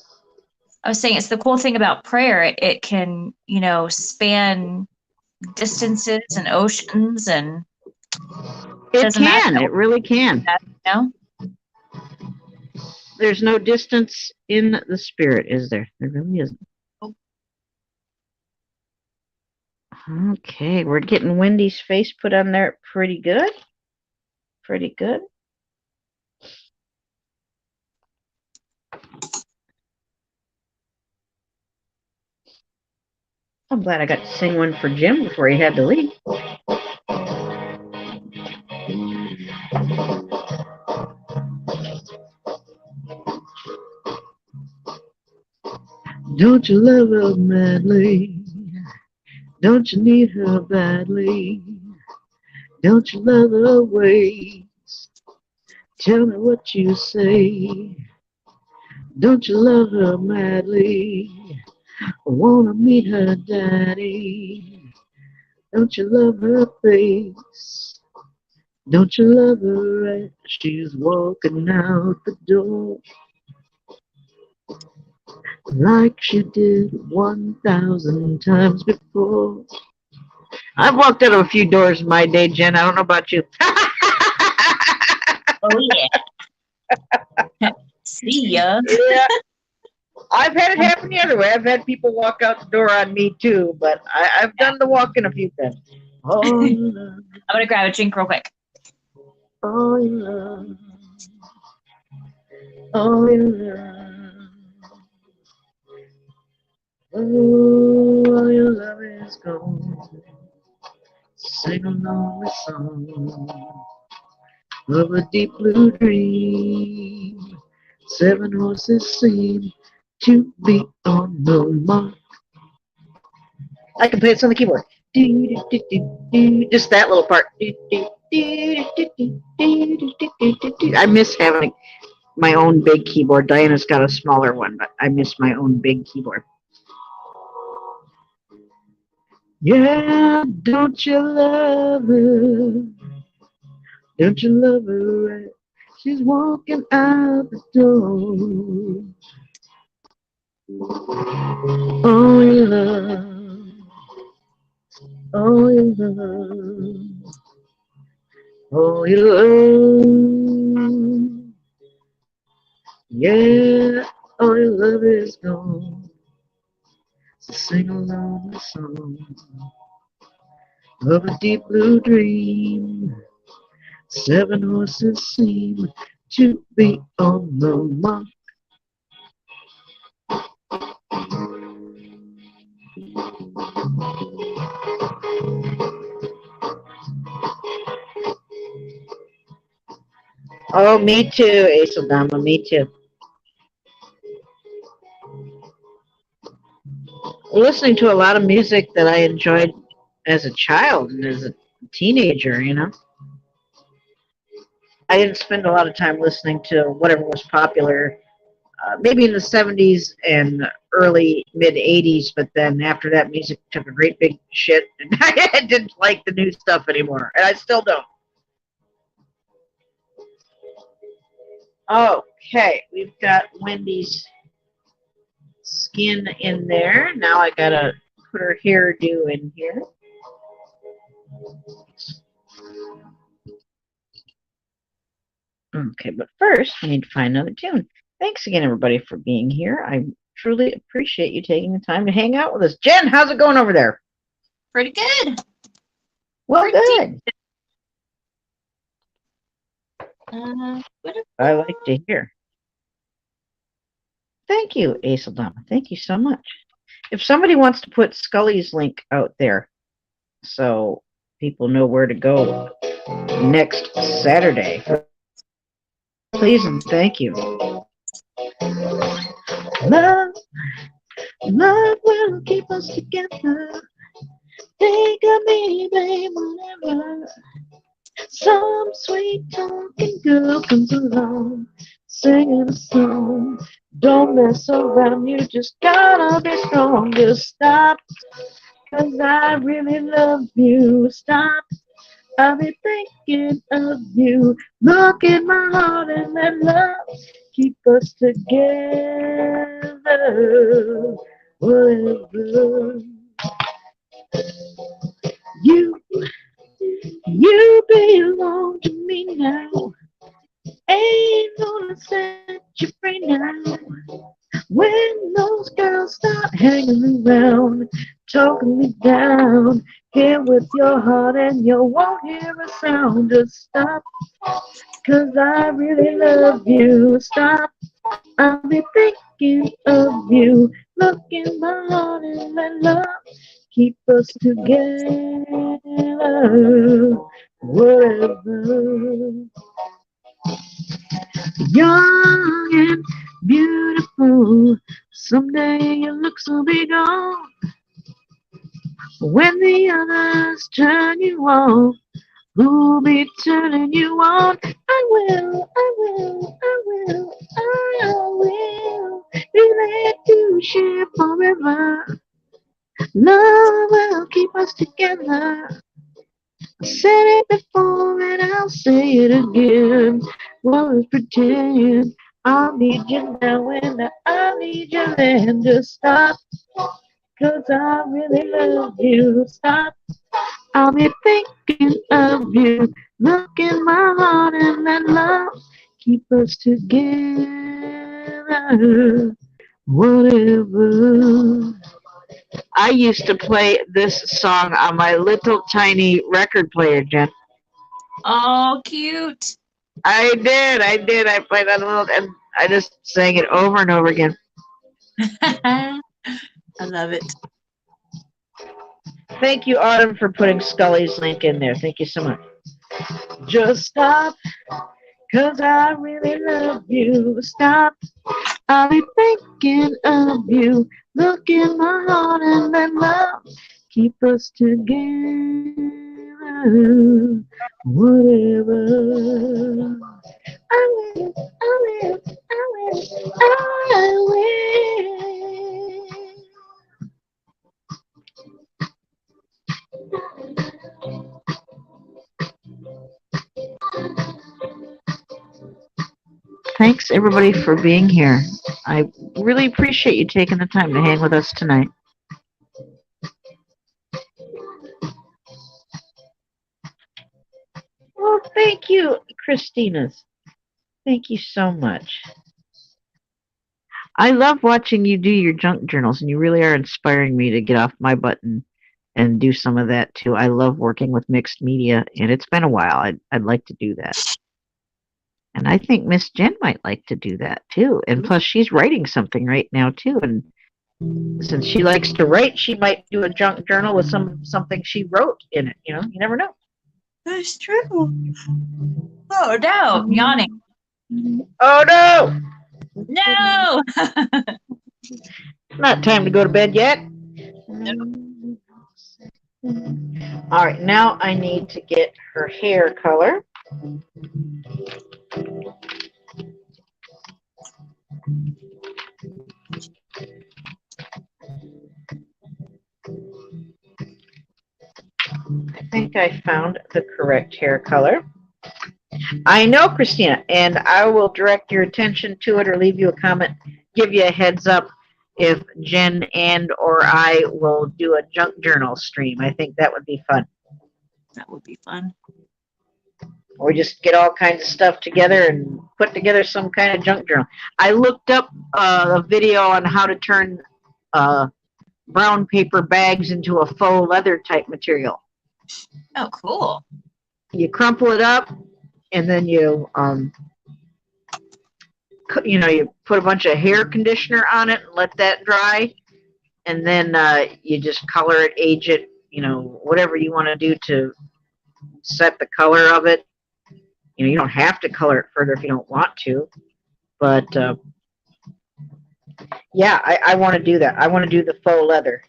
I was saying it's the cool thing about prayer. It can, span distances and oceans, and it can. It really can. There's no distance in the spirit, is there? There really isn't. Okay, we're getting Wendy's face put on there pretty good. Pretty good. I'm glad I got to sing one for Jim before he had to leave. Don't you love her madly? Don't you need her badly? Don't you love her ways? Tell me what you say. Don't you love her madly? I wanna meet her daddy. Don't you love her face? Don't you love her as she's walking out the door? Like she did 1,000 times before. I've walked out of a few doors in my day, Jen. I don't know about you. Oh yeah. See ya. Yeah, I've had it happen the other way. I've had people walk out the door on me too, but I've done the walking a few times. Oh, I'm love, gonna grab a drink real quick. oh, love, oh, love. Oh, your love is gone. Sing along the song of a deep blue dream. Seven horses seem to be on the mark. I can play this on the keyboard. Just that little part. I miss having my own big keyboard. Diana's got a smaller one, but I miss my own big keyboard. Yeah, don't you love her? Don't you love her right? She's walking out the door. Oh, you love. Oh, you love. Oh, you love. Yeah, all your love is gone. So sing along the song of a deep blue dream. Seven horses seem to be on the mark. Oh, me too, Aeldama, me too. Listening to a lot of music that I enjoyed as a child and as a teenager, you know. I didn't spend a lot of time listening to whatever was popular, maybe in the 70s and early mid 80s, but then after that, music took a great big shit, and I didn't like the new stuff anymore, and I still don't. Okay, we've got Wendy's skin in there. Now I gotta put her hairdo in here. Okay, but first we need to find another tune. Thanks again, everybody, for being here. I truly appreciate you taking the time to hang out with us. Jen, how's it going over there? Pretty good. Well, Pretty good. What I like to hear. Thank you, Aeldama. Thank you so much. If somebody wants to put Scully's link out there so people know where to go next Saturday, please and thank you. Love, love will keep us together. Think of me, babe, whenever some sweet talking girl comes along, singing a song. Don't mess around, you just gotta be strong. Just stop, 'cause I really love you. Stop, I'll be thinking of you. Look in my heart and let love keep us together. Whatever. You, you belong to me now. Ain't gonna set you free now. When those girls start hanging around, talking me down, here with your heart and you won't hear a sound. Just stop, 'cause I really love you. Stop, I'll be thinking of you. Look in my heart and let love keep us together. Whatever. Young and beautiful. Someday your looks will be gone. When the others turn you off, who'll be turning you on? I will, I will, I will, I will be there to share forever. Love will keep us together. I said it before and I'll say it again. Well, pretend I'll need you now and I need you then. Just stop, 'cause I really love you. Stop, I'll be thinking of you. Look in my heart and let love keep us together. Whatever. I used to play this song on my little tiny record player, Jen. Oh, cute. I did. I played that a little, and I just sang it over and over again. I love it. Thank you, Autumn, for putting Scully's link in there. Thank you so much. Just stop, 'cause I really love you. Stop, I'll be thinking of you. Look in my heart and let love keep us together. Whatever. I will, I will, I will, I will. Thanks everybody for being here. I really appreciate you taking the time to hang with us tonight. Well, thank you, Christina's. Thank you so much. I love watching you do your junk journals, and you really are inspiring me to get off my button and do some of that too. I love working with mixed media, and it's been a while. I'd like to do that. And I think Miss Jen might like to do that too. And plus, she's writing something right now too. And since she likes to write, she might do a junk journal with something she wrote in it. You know, you never know. That's true. Oh no, I'm yawning. Oh no! No. Not time to go to bed yet. All right, now I need to get her hair color. I think I found the correct hair color. I know, Christina, and I will direct your attention to it or leave you a comment, give you a heads up if Jen and or I will do a junk journal stream. I think that would be fun. That would be fun. Or just get all kinds of stuff together and put together some kind of junk journal. I looked up a video on how to turn brown paper bags into a faux leather type material. Oh, cool. You crumple it up, and then you put a bunch of hair conditioner on it and let that dry, and then you just color it, age it, whatever you want to do to set the color of it. You don't have to color it further if you don't want to, but yeah, I want to do that. I want to do the faux leather.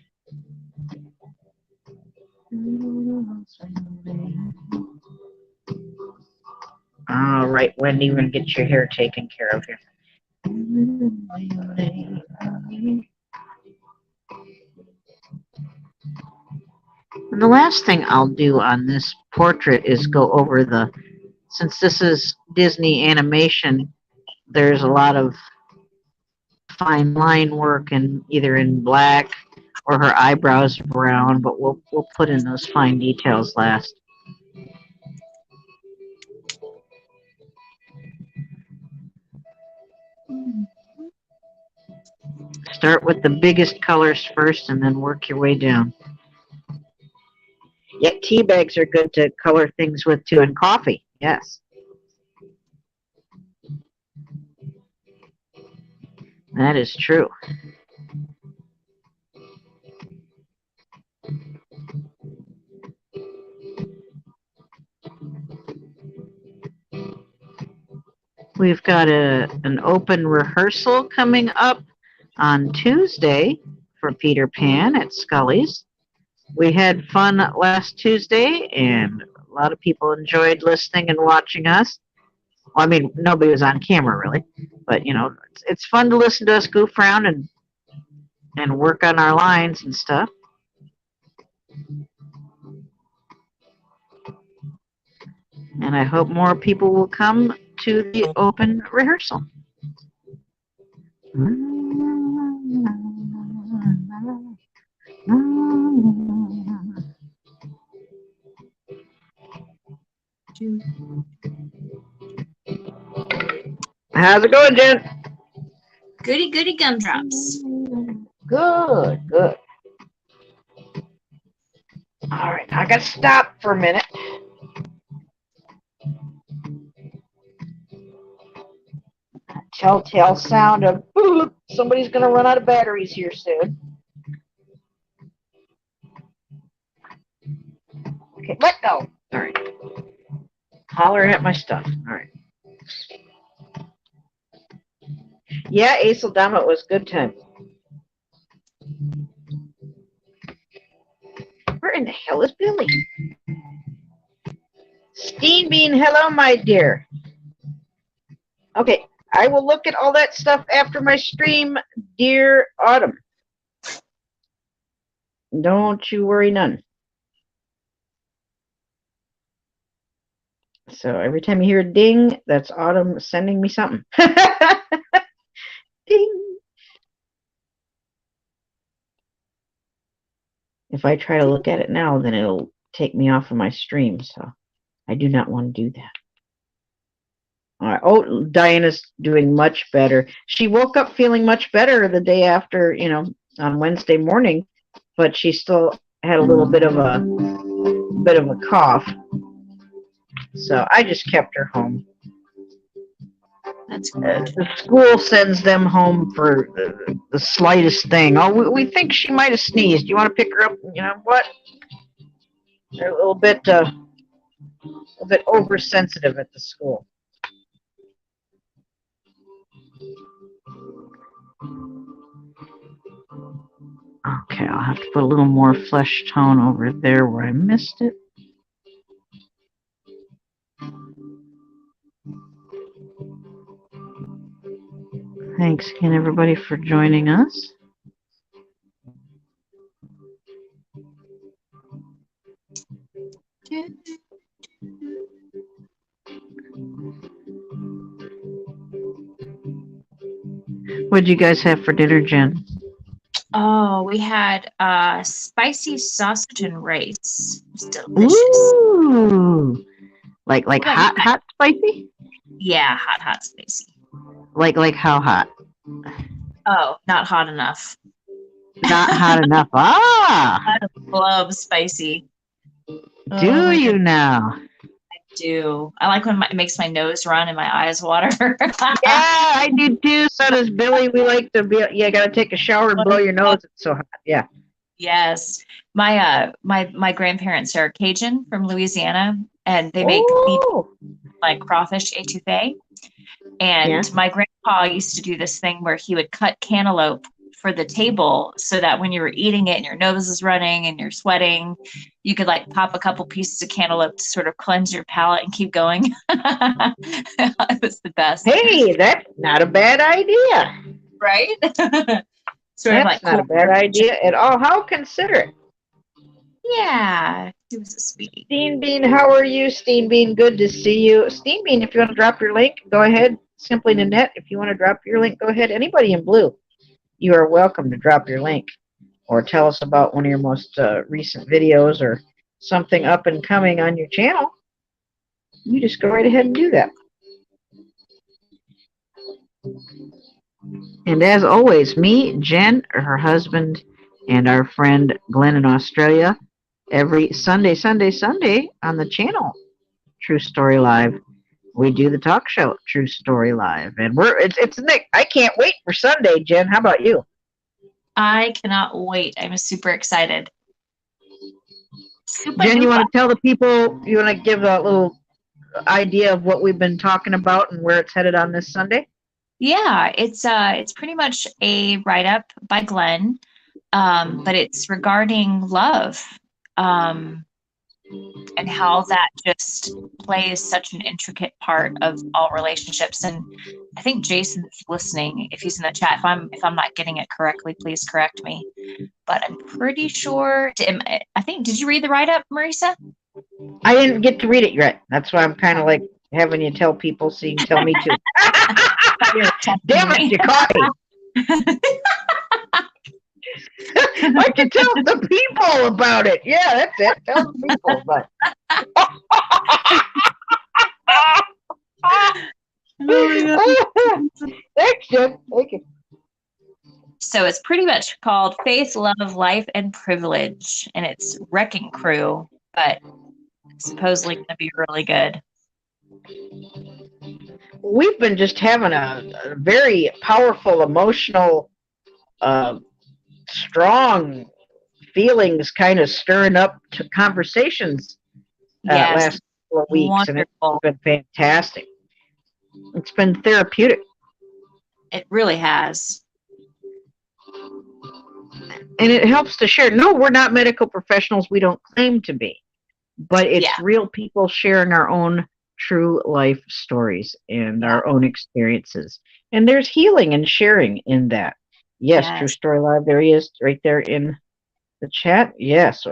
All right, Wendy, we're going to get your hair taken care of here. And the last thing I'll do on this portrait is go over since this is Disney animation, there's a lot of fine line work and either in black or her eyebrows brown, but we'll put in those fine details last. Start with the biggest colors first and then work your way down. Yeah, tea bags are good to color things with too, and coffee, yes. That is true. We've got an open rehearsal coming up on Tuesday for Peter Pan at Scully's. We had fun last Tuesday, and a lot of people enjoyed listening and watching us. Well, I mean, nobody was on camera really, but it's fun to listen to us goof around and work on our lines and stuff. And I hope more people will come to the open rehearsal. How's it going, Jen? Goody goody gumdrops. Good, good. All right, I got to stop for a minute. Telltale sound of somebody's going to run out of batteries here soon. Okay, let go. All right. Hollering at my stuff. All right. Yeah, Ace Dama, it was a good time. Where in the hell is Billy? Steam Bean, hello, my dear. Okay, I will look at all that stuff after my stream, dear Autumn. Don't you worry none. So every time you hear a ding, that's Autumn sending me something. Ding. If I try to look at it now, then it'll take me off of my stream, so I do not want to do that. All right. Oh, Diana's doing much better. She woke up feeling much better the day after, on Wednesday morning, but she still had a little bit of a cough. So I just kept her home. That's good. The school sends them home for the slightest thing. Oh, we think she might have sneezed. Do you want to pick her up? You know what? They're a little bit oversensitive at the school. Okay, I'll have to put a little more flesh tone over there where I missed it. Thanks again, everybody, for joining us. What did you guys have for dinner, Jen? Oh, we had spicy sausage and rice. It was delicious. Ooh, like hot spicy? Yeah, hot spicy. Like how hot? Oh, not hot enough. Not hot enough. Ah, I love spicy. do you now? I do. I like when it makes my nose run and my eyes water. Yeah, I do too. So does Billy. We like to be. Yeah, gotta take a shower and blow your nose. It's so hot. Yeah. Yes, my grandparents are Cajun from Louisiana, and they make beef, like crawfish etouffee. And my grandpa used to do this thing where he would cut cantaloupe for the table so that when you were eating it and your nose is running and you're sweating, you could like pop a couple pieces of cantaloupe to sort of cleanse your palate and keep going. It was the best. Hey, that's not a bad idea. Right? That's not a bad idea at all. How considerate. Yeah, he was a sweetie. Steam Bean, how are you? Steam Bean, good to see you. Steam Bean, if you want to drop your link, go ahead. Simply Nanette, if you want to drop your link, go ahead. Anybody in blue, you are welcome to drop your link or tell us about one of your most recent videos or something up and coming on your channel. You just go right ahead and do that. And as always, me, Jen, her husband, and our friend Glenn in Australia, every Sunday on the channel, True Story Live. We do the talk show, True Story Live, and it's Nick. I can't wait for Sunday, Jen. How about you? I cannot wait. I'm super excited. Jen, you want to tell the people? You want to give a little idea of what we've been talking about and where it's headed on this Sunday? Yeah, it's pretty much a write-up by Glenn, but it's regarding love and how that just plays such an intricate part of all relationships. And I think Jason's listening. If he's in the chat, if I'm not getting it correctly, please correct me. But I'm pretty sure. I think, did you read the write-up, Marisa? I didn't get to read it yet. That's why I'm kind of like having you tell people so you can tell me too. Damn it, you caught me. I can tell the people about it. Yeah, that's it. Tell the people. But thanks, Jen. Thank you. So it's pretty much called Faith, Love, Life, and Privilege, and it's Wrecking Crew, but supposedly going to be really good. We've been just having a very powerful, emotional, strong feelings kind of stirring up to conversations last 4 weeks. Wonderful. And it's been fantastic. It's been therapeutic. It really has. And it helps to share. No, we're not medical professionals. We don't claim to be. But it's real people sharing our own true life stories and our own experiences. And there's healing and sharing in that. Yes, True Story Live. There he is, right there in the chat. Yes.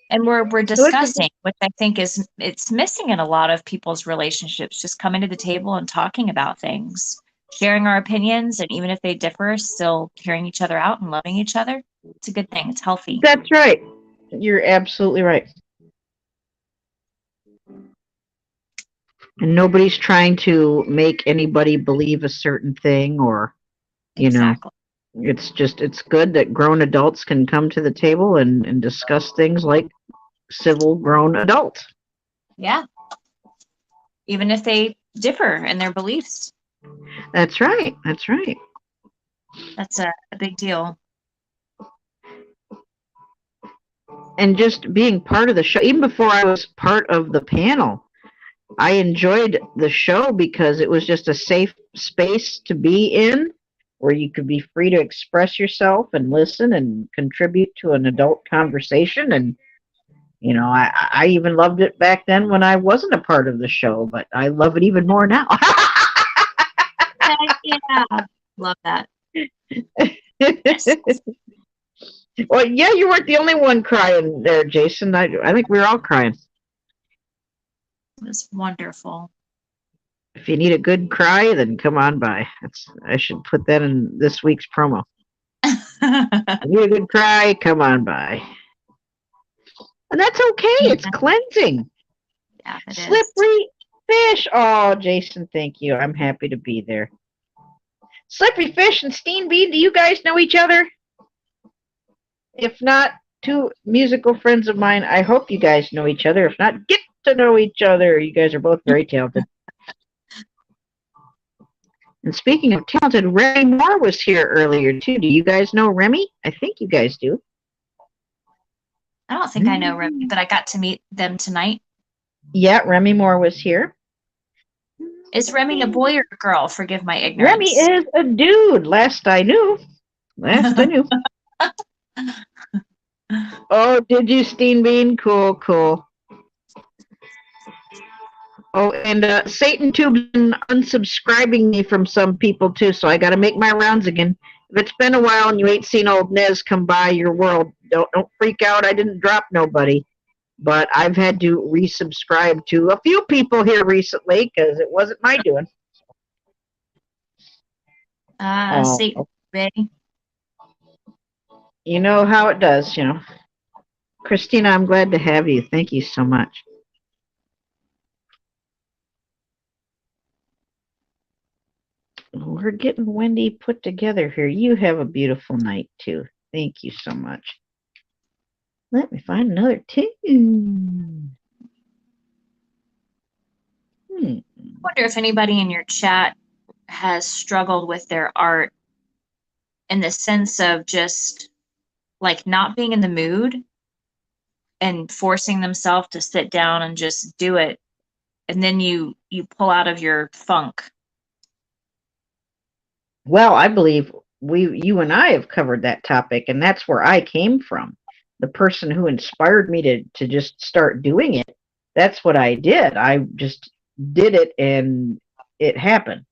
And we're discussing, which I think it's missing in a lot of people's relationships, just coming to the table and talking about things, sharing our opinions, and even if they differ, still hearing each other out and loving each other. It's a good thing. It's healthy. That's right. You're absolutely right. And nobody's trying to make anybody believe a certain thing or, you know, it's good that grown adults can come to the table and discuss things like civil grown adults. Yeah. Even if they differ in their beliefs. That's right. That's right. That's a big deal. And just being part of the show, even before I was part of the panel, I enjoyed the show because it was just a safe space to be in where you could be free to express yourself and listen and contribute to an adult conversation. And, you know, I even loved it back then when I wasn't a part of the show, but I love it even more now. Yeah, love that. Well, yeah, you weren't the only one crying there, Jason. I think we were all crying. It was wonderful. If you need a good cry, then come on by. I should put that in this week's promo. If you need a good cry, come on by. And that's okay. It's cleansing. Yeah, it Slippery fish. Oh, Jason, thank you. I'm happy to be there. Slippery Fish and Steen Bean, do you guys know each other? If not, two musical friends of mine. I hope you guys know each other. If not, get to know each other. You guys are both very talented. And speaking of talented, Remy Moore was here earlier, too. Do you guys know Remy? I think you guys do. I don't think I know Remy, but I got to meet them tonight. Yeah, Remy Moore was here. Is Remy a boy or a girl? Forgive my ignorance. Remy is a dude, last I knew. Oh, did you, Steen Bean? Cool, cool. Oh, and Satan Tube's been unsubscribing me from some people, too, so I got to make my rounds again. If it's been a while and you ain't seen old Nez come by your world, don't freak out. I didn't drop nobody. But I've had to resubscribe to a few people here recently because it wasn't my doing. Satan, ready? You know how it does, you know. Christina, I'm glad to have you. Thank you so much. We're getting Wendy put together here. You have a beautiful night, too. Thank you so much. Let me find another tune. I wonder if anybody in your chat has struggled with their art in the sense of just like not being in the mood and forcing themselves to sit down and just do it, and then you pull out of your funk. Well, I believe you and I have covered that topic, and that's where I came from. the person who inspired me to just start doing it. That's what I did. I just did it and it happened.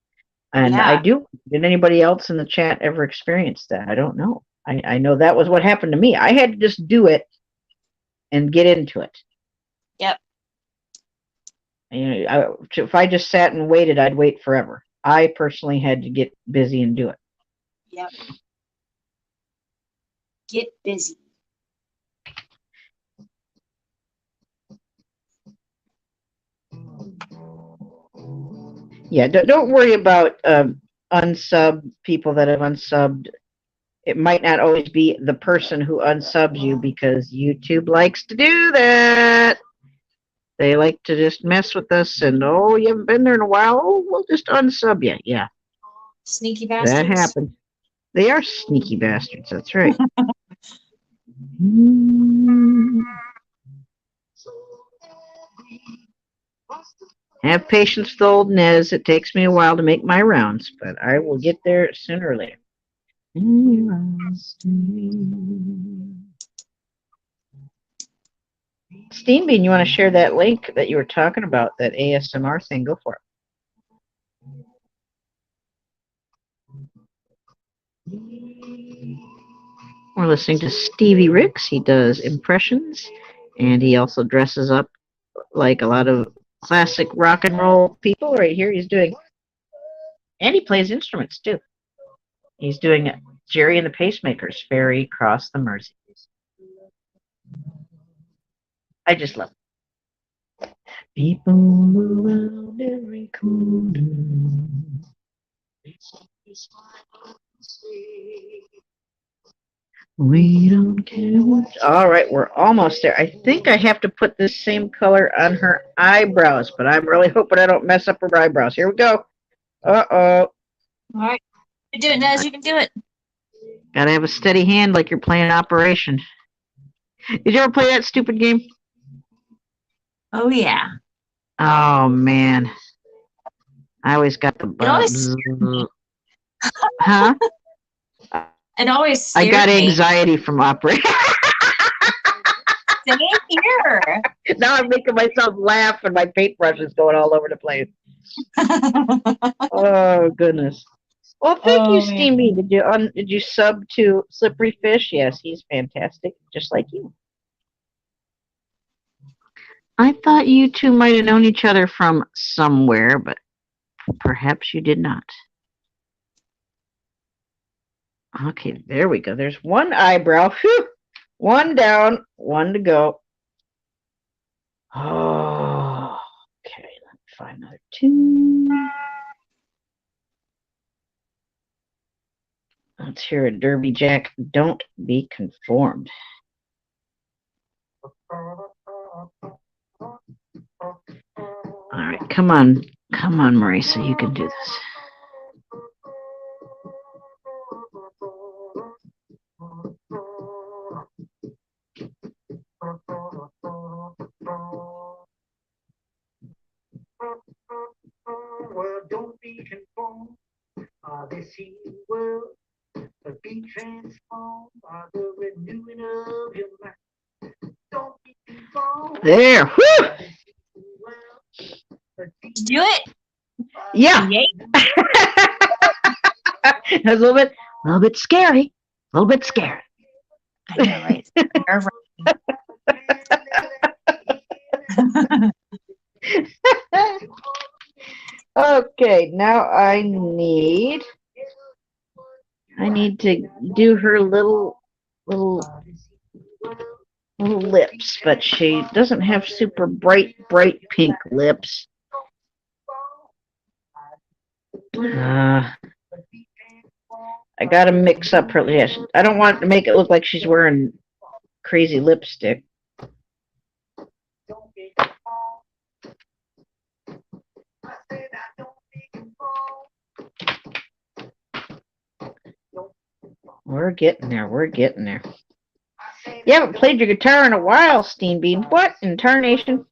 And Yeah. Did anybody else in the chat ever experience that? I don't know. I know that was what happened to me. I had to just do it and get into it. Yep. You know, if I just sat and waited, I'd wait forever. I personally had to get busy and do it. Yep. Get busy. Yeah, don't worry about unsub people that have unsubbed. It might not always be the person who unsubs you because YouTube likes to do that. They like to just mess with us and, oh, you haven't been there in a while. Oh, we'll just unsub you. Yeah. Sneaky bastards. That happened. They are sneaky bastards. That's right. Have patience with old Nez. It takes me a while to make my rounds, but I will get there sooner or later. Steambean, you want to share that link that you were talking about, that ASMR thing? Go for it. We're listening to Stevie Ricks. He does impressions, and he also dresses up like a lot of classic rock and roll people. Right here, he's doing, and he plays instruments too. He's doing Jerry and the Pacemakers, Ferry Cross the Mersey. I just love it. People around every corner. We don't care what. All right, we're almost there. I think I have to put this same color on her eyebrows, but I'm really hoping I don't mess up her eyebrows. Here we go. Uh-oh. All right. You do it, Nez. You can do it. Gotta have a steady hand like you're playing Operation. Did you ever play that stupid game? Oh, yeah. Oh, man. I always got the... Huh? It always I got anxiety from Operation. Same here. Now I'm making myself laugh and my paintbrush is going all over the place. Oh, goodness. Well, thank you, Steamy. Did you sub to Slippery Fish? Yes, he's fantastic, just like you. I thought you two might have known each other from somewhere, but perhaps you did not. Okay, there we go. There's one eyebrow. Whew. One down, one to go. Oh, okay. Let me find another two. Let's hear a Derby Jack. Don't be conformed. All right, come on, Marisa, you can do this. Well, don't be conformed. This here world, be transformed by the renewing of your mind. Don't be conformed. There. Whew. Do it. Yeah. It was a little bit scary. A little bit scary. I know, right? Okay, now I need to do her little lips, but she doesn't have super bright pink lips. I gotta mix up her. Yes, I don't want to make it look like she's wearing crazy lipstick. We're getting there. We're getting there. You haven't played your guitar in a while, Steambean. What in tarnation?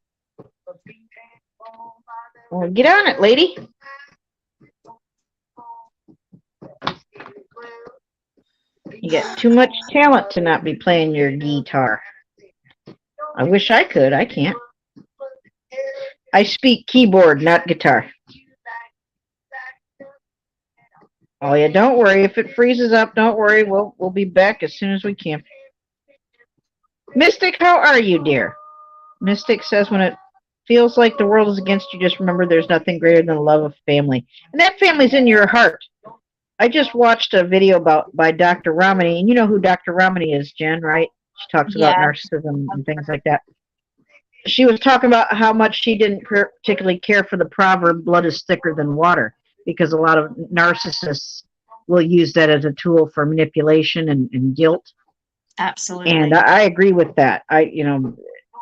Well, get on it, lady. You got too much talent to not be playing your guitar. I wish I could. I can't. I speak keyboard, not guitar. Oh yeah, don't worry. If it freezes up, don't worry. We'll be back as soon as we can. Mystic, how are you, dear? Mystic says when it feels like the world is against you, just remember there's nothing greater than the love of family. And that family's in your heart. I just watched a video by Dr. Ramani, and you know who Dr. Ramani is, Jen, right? She talks about Yeah. narcissism and things like that. She was talking about how much she didn't particularly care for the proverb, blood is thicker than water, because a lot of narcissists will use that as a tool for manipulation and guilt. Absolutely. And I agree with that.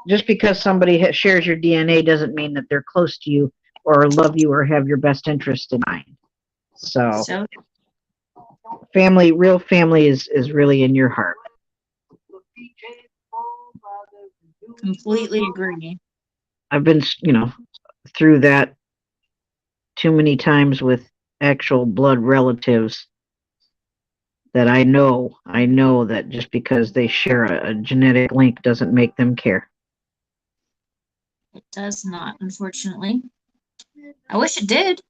Just because somebody shares your DNA doesn't mean that they're close to you or love you or have your best interest in mind. So family, real family is really in your heart. Completely agree. I've been, through that too many times with actual blood relatives that I know that just because they share a genetic link doesn't make them care. It does not, unfortunately. I wish it did.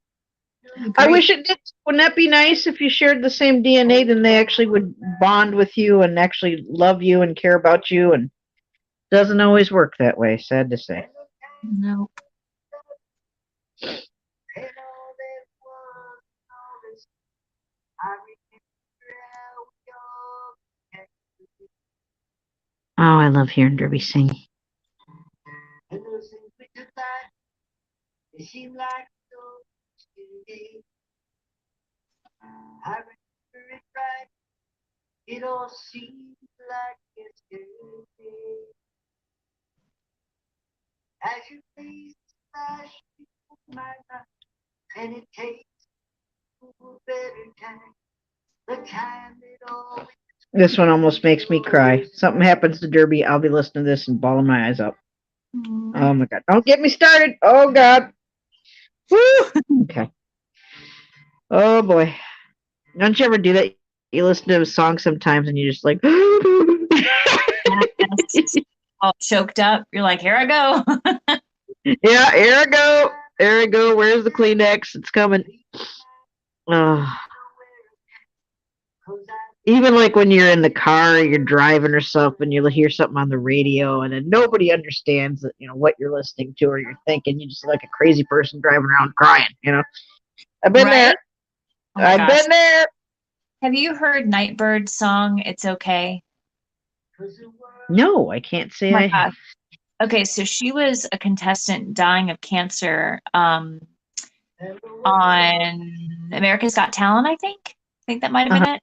I wish it did. Wouldn't that be nice if you shared the same DNA? Then they actually would bond with you and actually love you and care about you. And it doesn't always work that way. Sad to say. No. Oh, I love hearing Derby sing. It all seems like yesterday. As you face flash before my mind, and it takes a better time. The time it always. This one almost makes me cry. Something happens to Derby, I'll be listening to this and bawling my eyes up. Oh my God! Don't get me started. Oh God. Woo! Okay. Oh boy. Don't you ever do that? You listen to a song sometimes and you're just like, all choked up. You're like, here I go. Yeah, here I go. There I go. Where's the Kleenex? It's coming. Even like when you're in the car, you're driving or something, you'll hear something on the radio, and then nobody understands that, what you're listening to or you're thinking. You just like a crazy person driving around crying. I've been there. Oh I've been there. Have you heard Nightbird's song, It's Okay? No, I can't say I have. Okay, so she was a contestant dying of cancer on America's Got Talent, I think. I think that might have been it.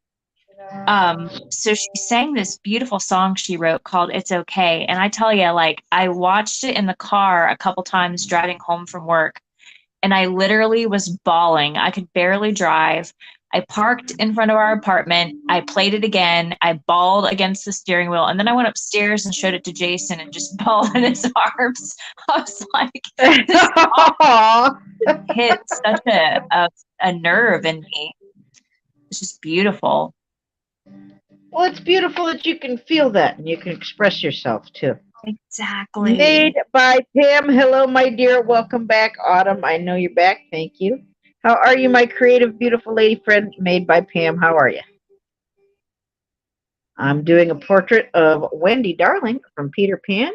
So she sang this beautiful song she wrote called It's Okay. And I tell you, like, I watched it in the car a couple times driving home from work, and I literally was bawling. I could barely drive. I parked in front of our apartment. I played it again. I bawled against the steering wheel. And then I went upstairs and showed it to Jason and just bawled in his arms. I was like, this song hit such a nerve in me. It's just beautiful. Well, it's beautiful that you can feel that and you can express yourself too. Exactly. Made by Pam. Hello, my dear. Welcome back, Autumn. I know you're back. Thank you. How are you, my creative, beautiful lady friend? Made by Pam. How are you? I'm doing a portrait of Wendy Darling from Peter Pan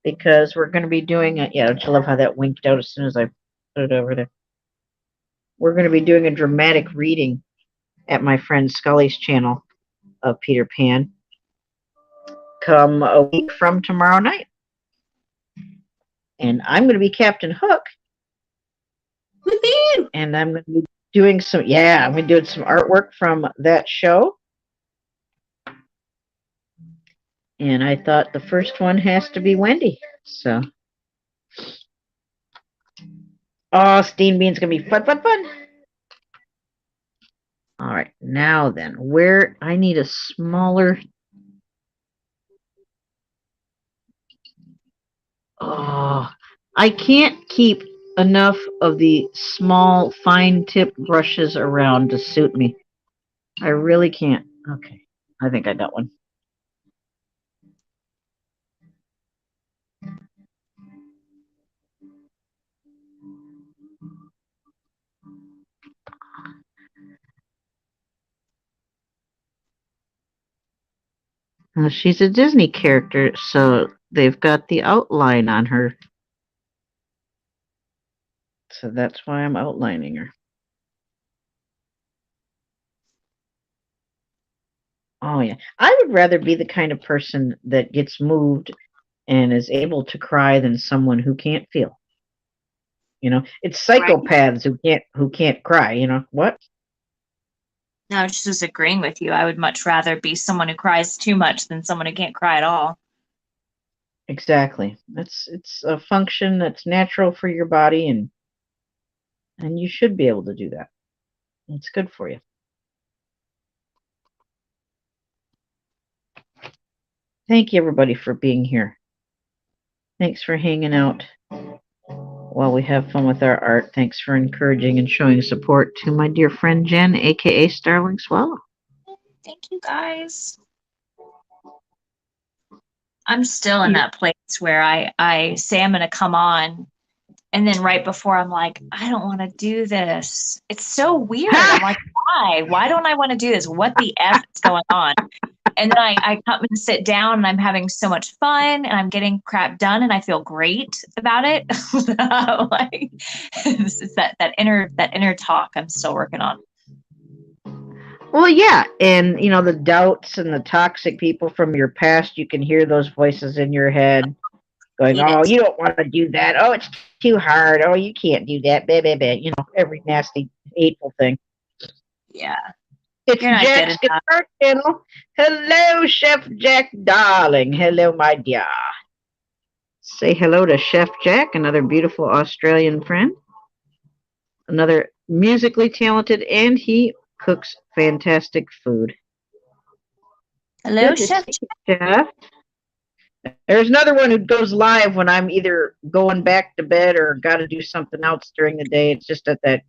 because we're going to be doing a. Yeah, don't you love how that winked out as soon as I put it over there? We're going to be doing a dramatic reading at my friend Scully's channel of Peter Pan come a week from tomorrow night. And I'm going to be Captain Hook. And I'm going to be doing some, I'm going to be doing some artwork from that show. And I thought the first one has to be Wendy. So, Steam Bean's going to be fun. All right, now then, where I need a smaller. I can't keep enough of the small, fine-tipped brushes around to suit me. I really can't. Okay, I think I got one. She's a Disney character, so they've got the outline on her. So that's why I'm outlining her. Oh, yeah. I would rather be the kind of person that gets moved and is able to cry than someone who can't feel. It's psychopaths who can't cry. What? No, I was just agreeing with you. I would much rather be someone who cries too much than someone who can't cry at all. Exactly. It's a function that's natural for your body, and you should be able to do that. It's good for you. Thank you, everybody, for being here. Thanks for hanging out while we have fun with our art. Thanks for encouraging and showing support to my dear friend Jenn, aka Starling Swallow. Thank you, guys. I'm still in that place where I say I'm going to come on, and then right before I'm like, I don't want to do this. It's so weird. I'm like, why? Why don't I want to do this? What the F is going on? And then I come and sit down, and I'm having so much fun, and I'm getting crap done, and I feel great about it. Like, it's that inner talk I'm still working on. Well, yeah, and the doubts and the toxic people from your past, you can hear those voices in your head going, "Oh, you don't want to do that. Oh, it's too hard. Oh, you can't do that." Blah, blah, blah. Every nasty, hateful thing. Yeah. It's Jack's Guitar Channel. Hello, Chef Jack, darling. Hello, my dear. Say hello to Chef Jack, another beautiful Australian friend. Another musically talented, and he cooks fantastic food. Hello, Chef Jack. There's another one who goes live when I'm either going back to bed or got to do something else during the day. It's just at that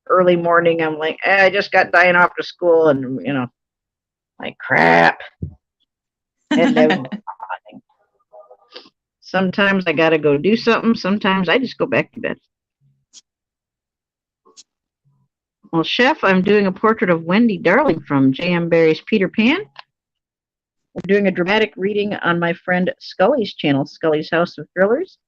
early morning. I'm like, I just got Diane off to school, and like crap. And sometimes I got to go do something. Sometimes I just go back to bed. Well, Chef, I'm doing a portrait of Wendy Darling from J.M. Barrie's Peter Pan. We're doing a dramatic reading on my friend Scully's channel, Scully's House of Thrillers.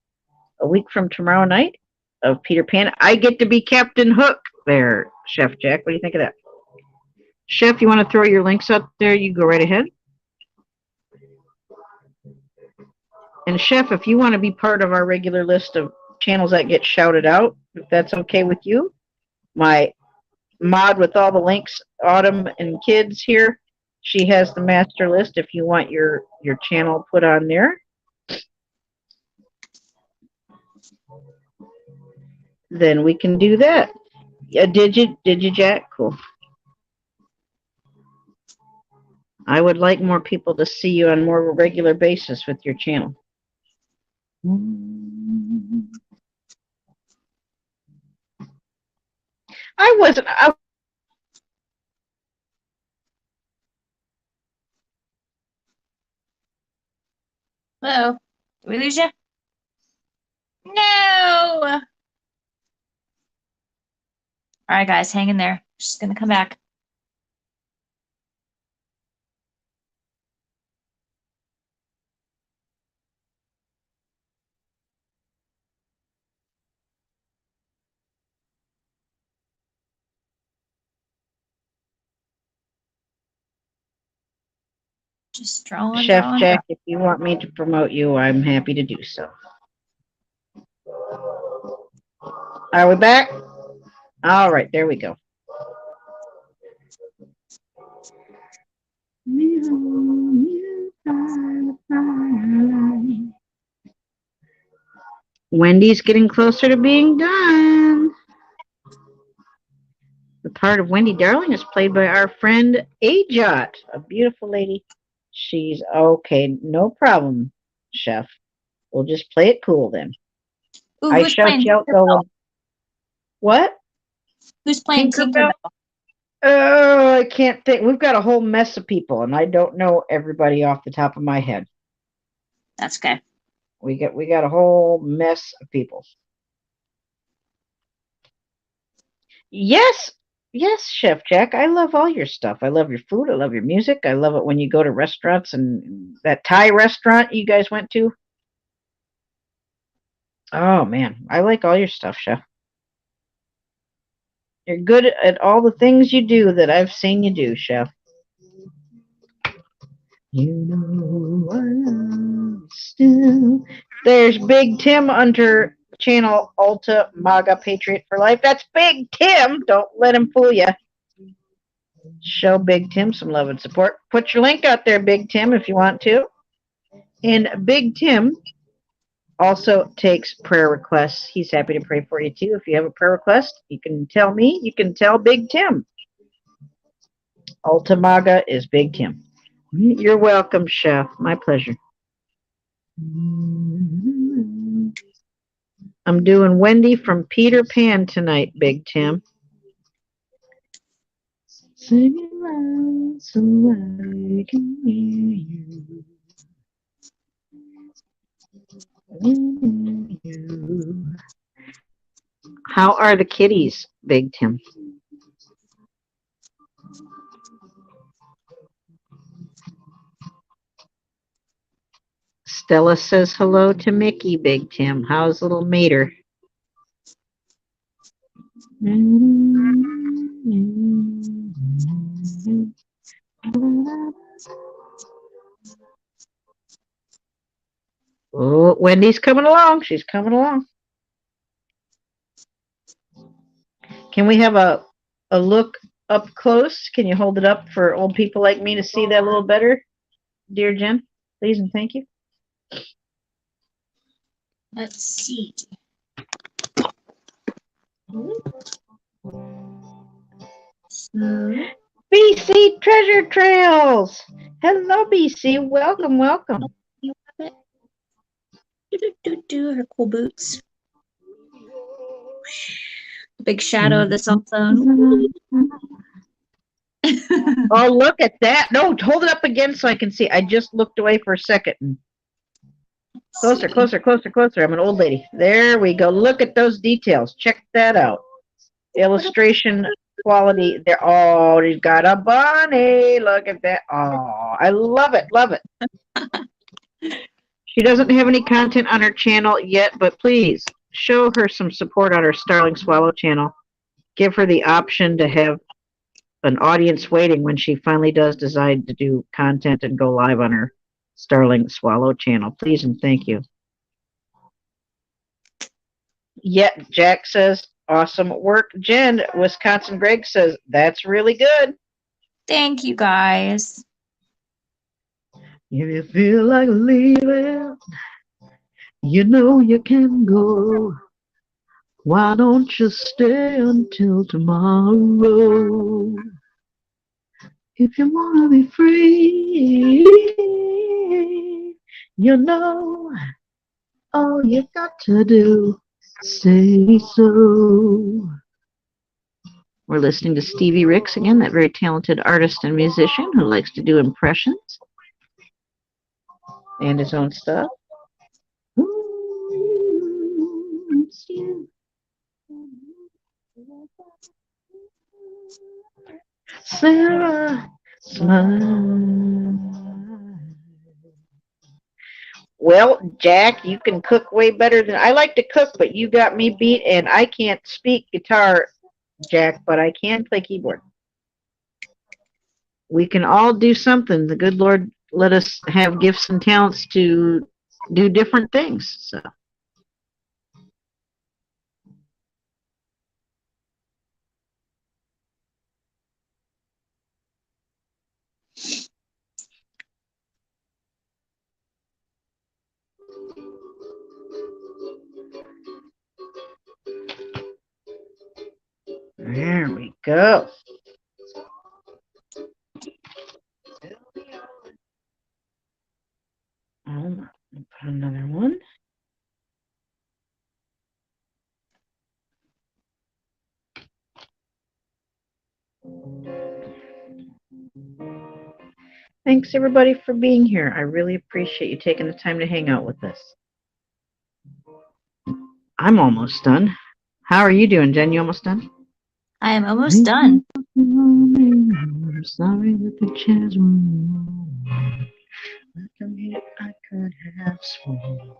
A week from tomorrow night of Peter Pan. I get to be Captain Hook there, Chef Jack. What do you think of that? Chef, you want to throw your links up there? You go right ahead. And Chef, if you want to be part of our regular list of channels that get shouted out, if that's okay with you, my mod with all the links, Autumn and Kids here, she has the master list if you want your channel put on there. Then we can do that. Did you, Jack? Cool. I would like more people to see you on more of a regular basis with your channel. I wasn't. Hello. Did we lose you? No. All right, guys, hang in there. She's going to come back. Just drawing. Chef Jack, if you want me to promote you, I'm happy to do so. Are we back? All right, there we go. Wendy's getting closer to being done. The part of Wendy Darling is played by our friend Ajot, a beautiful lady. She's okay, no problem, Chef. We'll just play it cool then. Ooh, I shout you out going. What? Who's playing Tinkerbell? Oh, I can't think. We've got a whole mess of people, and I don't know everybody off the top of my head. That's okay. We got a whole mess of people. Yes, Yes, Chef Jack. I love all your stuff. I love your food. I love your music. I love it when you go to restaurants and that Thai restaurant you guys went to. Oh man, I like all your stuff, Chef. You're good at all the things you do that I've seen you do, Chef. You know I love still. There's Big Tim under channel Alta MAGA Patriot for Life. That's Big Tim. Don't let him fool you. Show Big Tim some love and support. Put your link out there, Big Tim, if you want to. And Big Tim also takes prayer requests. He's happy to pray for you too. If you have a prayer request, you can tell me. You can tell Big Tim. Alta MAGA is Big Tim. You're welcome, Chef. My pleasure. I'm doing Wendy from Peter Pan tonight, Big Tim. Sing it loud so I can hear you. How are the kitties, Big Tim? Stella says hello to Mickey, Big Tim. How's little Mater? Oh, Wendy's coming along. She's coming along. Can we have a look up close? Can you hold it up for old people like me to see that a little better, dear Jen? Please and thank you. Let's see. BC Treasure Trails. Hello, BC. Welcome, welcome. You have it. Her cool boots. Big shadow of the cell phone. Oh, look at that. No, hold it up again so I can see. I just looked away for a second. Closer, closer, closer, closer. I'm an old lady. There we go. Look at those details. Check that out. Illustration quality. There. Oh, he's got a bunny. Look at that. Oh, I love it. Love it. She doesn't have any content on her channel yet, but please show her some support on her Starling Swallow channel. Give her the option to have an audience waiting when she finally does decide to do content and go live on her Starling Swallow channel. Please and thank you. Yep, Jack says, awesome work. Jen, Wisconsin Greg says, that's really good. Thank you, guys. If you feel like leaving, you know you can go. Why don't you stay until tomorrow? If you want to be free, you know all you got to do, say so. We're listening to Stevie Ricks again, that very talented artist and musician who likes to do impressions and his own stuff. Ooh, it's you. Sarah, smile. Well, Jack, you can cook way better than I like to cook, but you got me beat, and I can't speak guitar, Jack, but I can play keyboard. We can all do something. The good Lord let us have gifts and talents to do different things. So. There we go. Put another one. Thanks everybody for being here. I really appreciate you taking the time to hang out with us. I'm almost done. How are you doing, Jen? You almost done? I am almost done. I'm sorry that the chairs were wrong. Like I'm here, I could have sworn.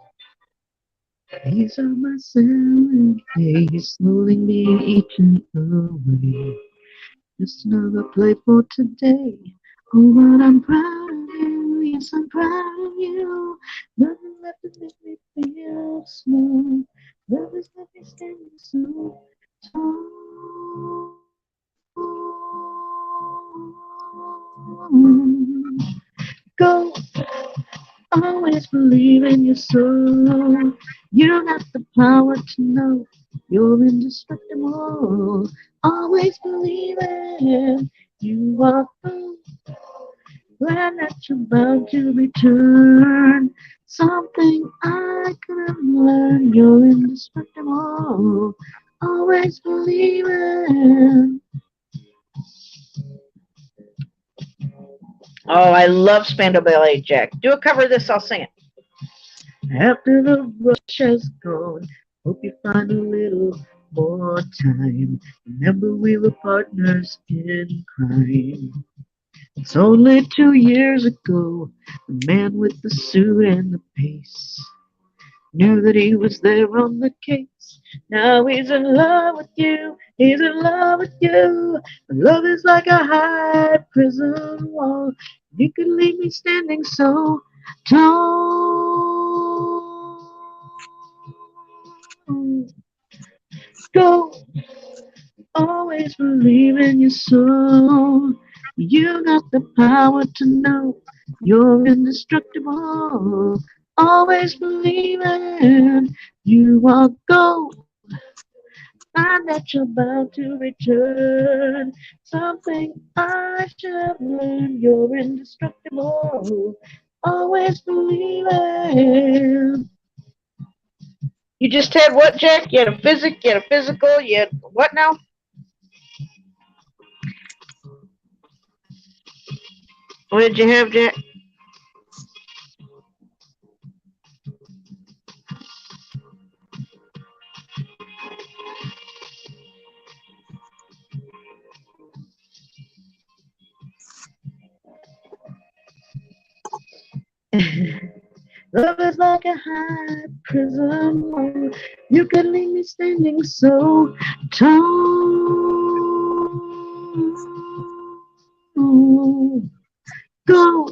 These are my silent days, slowly being eaten away. Just another play for today. Oh, but I'm proud of you, yes, I'm proud of you. Nothing left to make me feel small. Love has left me standing so tall. Go, always believe in your soul. You got the power to know you're indestructible. Always believe it. You are the glad that you're about to return. Something I could have learned. You're indestructible. Always believe it. Oh, I love Spandau Ballet, Jack. Do a cover of this, I'll sing it. After the rush has gone, hope you find a little more time. Remember we were partners in crime. It's only 2 years ago, the man with the suit and the pace knew that he was there on the case. Now he's in love with you, he's in love with you. Love is like a high prison wall. You could leave me standing so tall. Go, always believe in your soul. You got the power to know you're indestructible. Always believe in you are gold. Find that you're bound to return. Something I should have learned. You're indestructible. Always believe in. You just had what, Jack? You had a you had a physical, you had what now? What did you have, Jack? Love is like a high prison wall. You can leave me standing so tall. Go,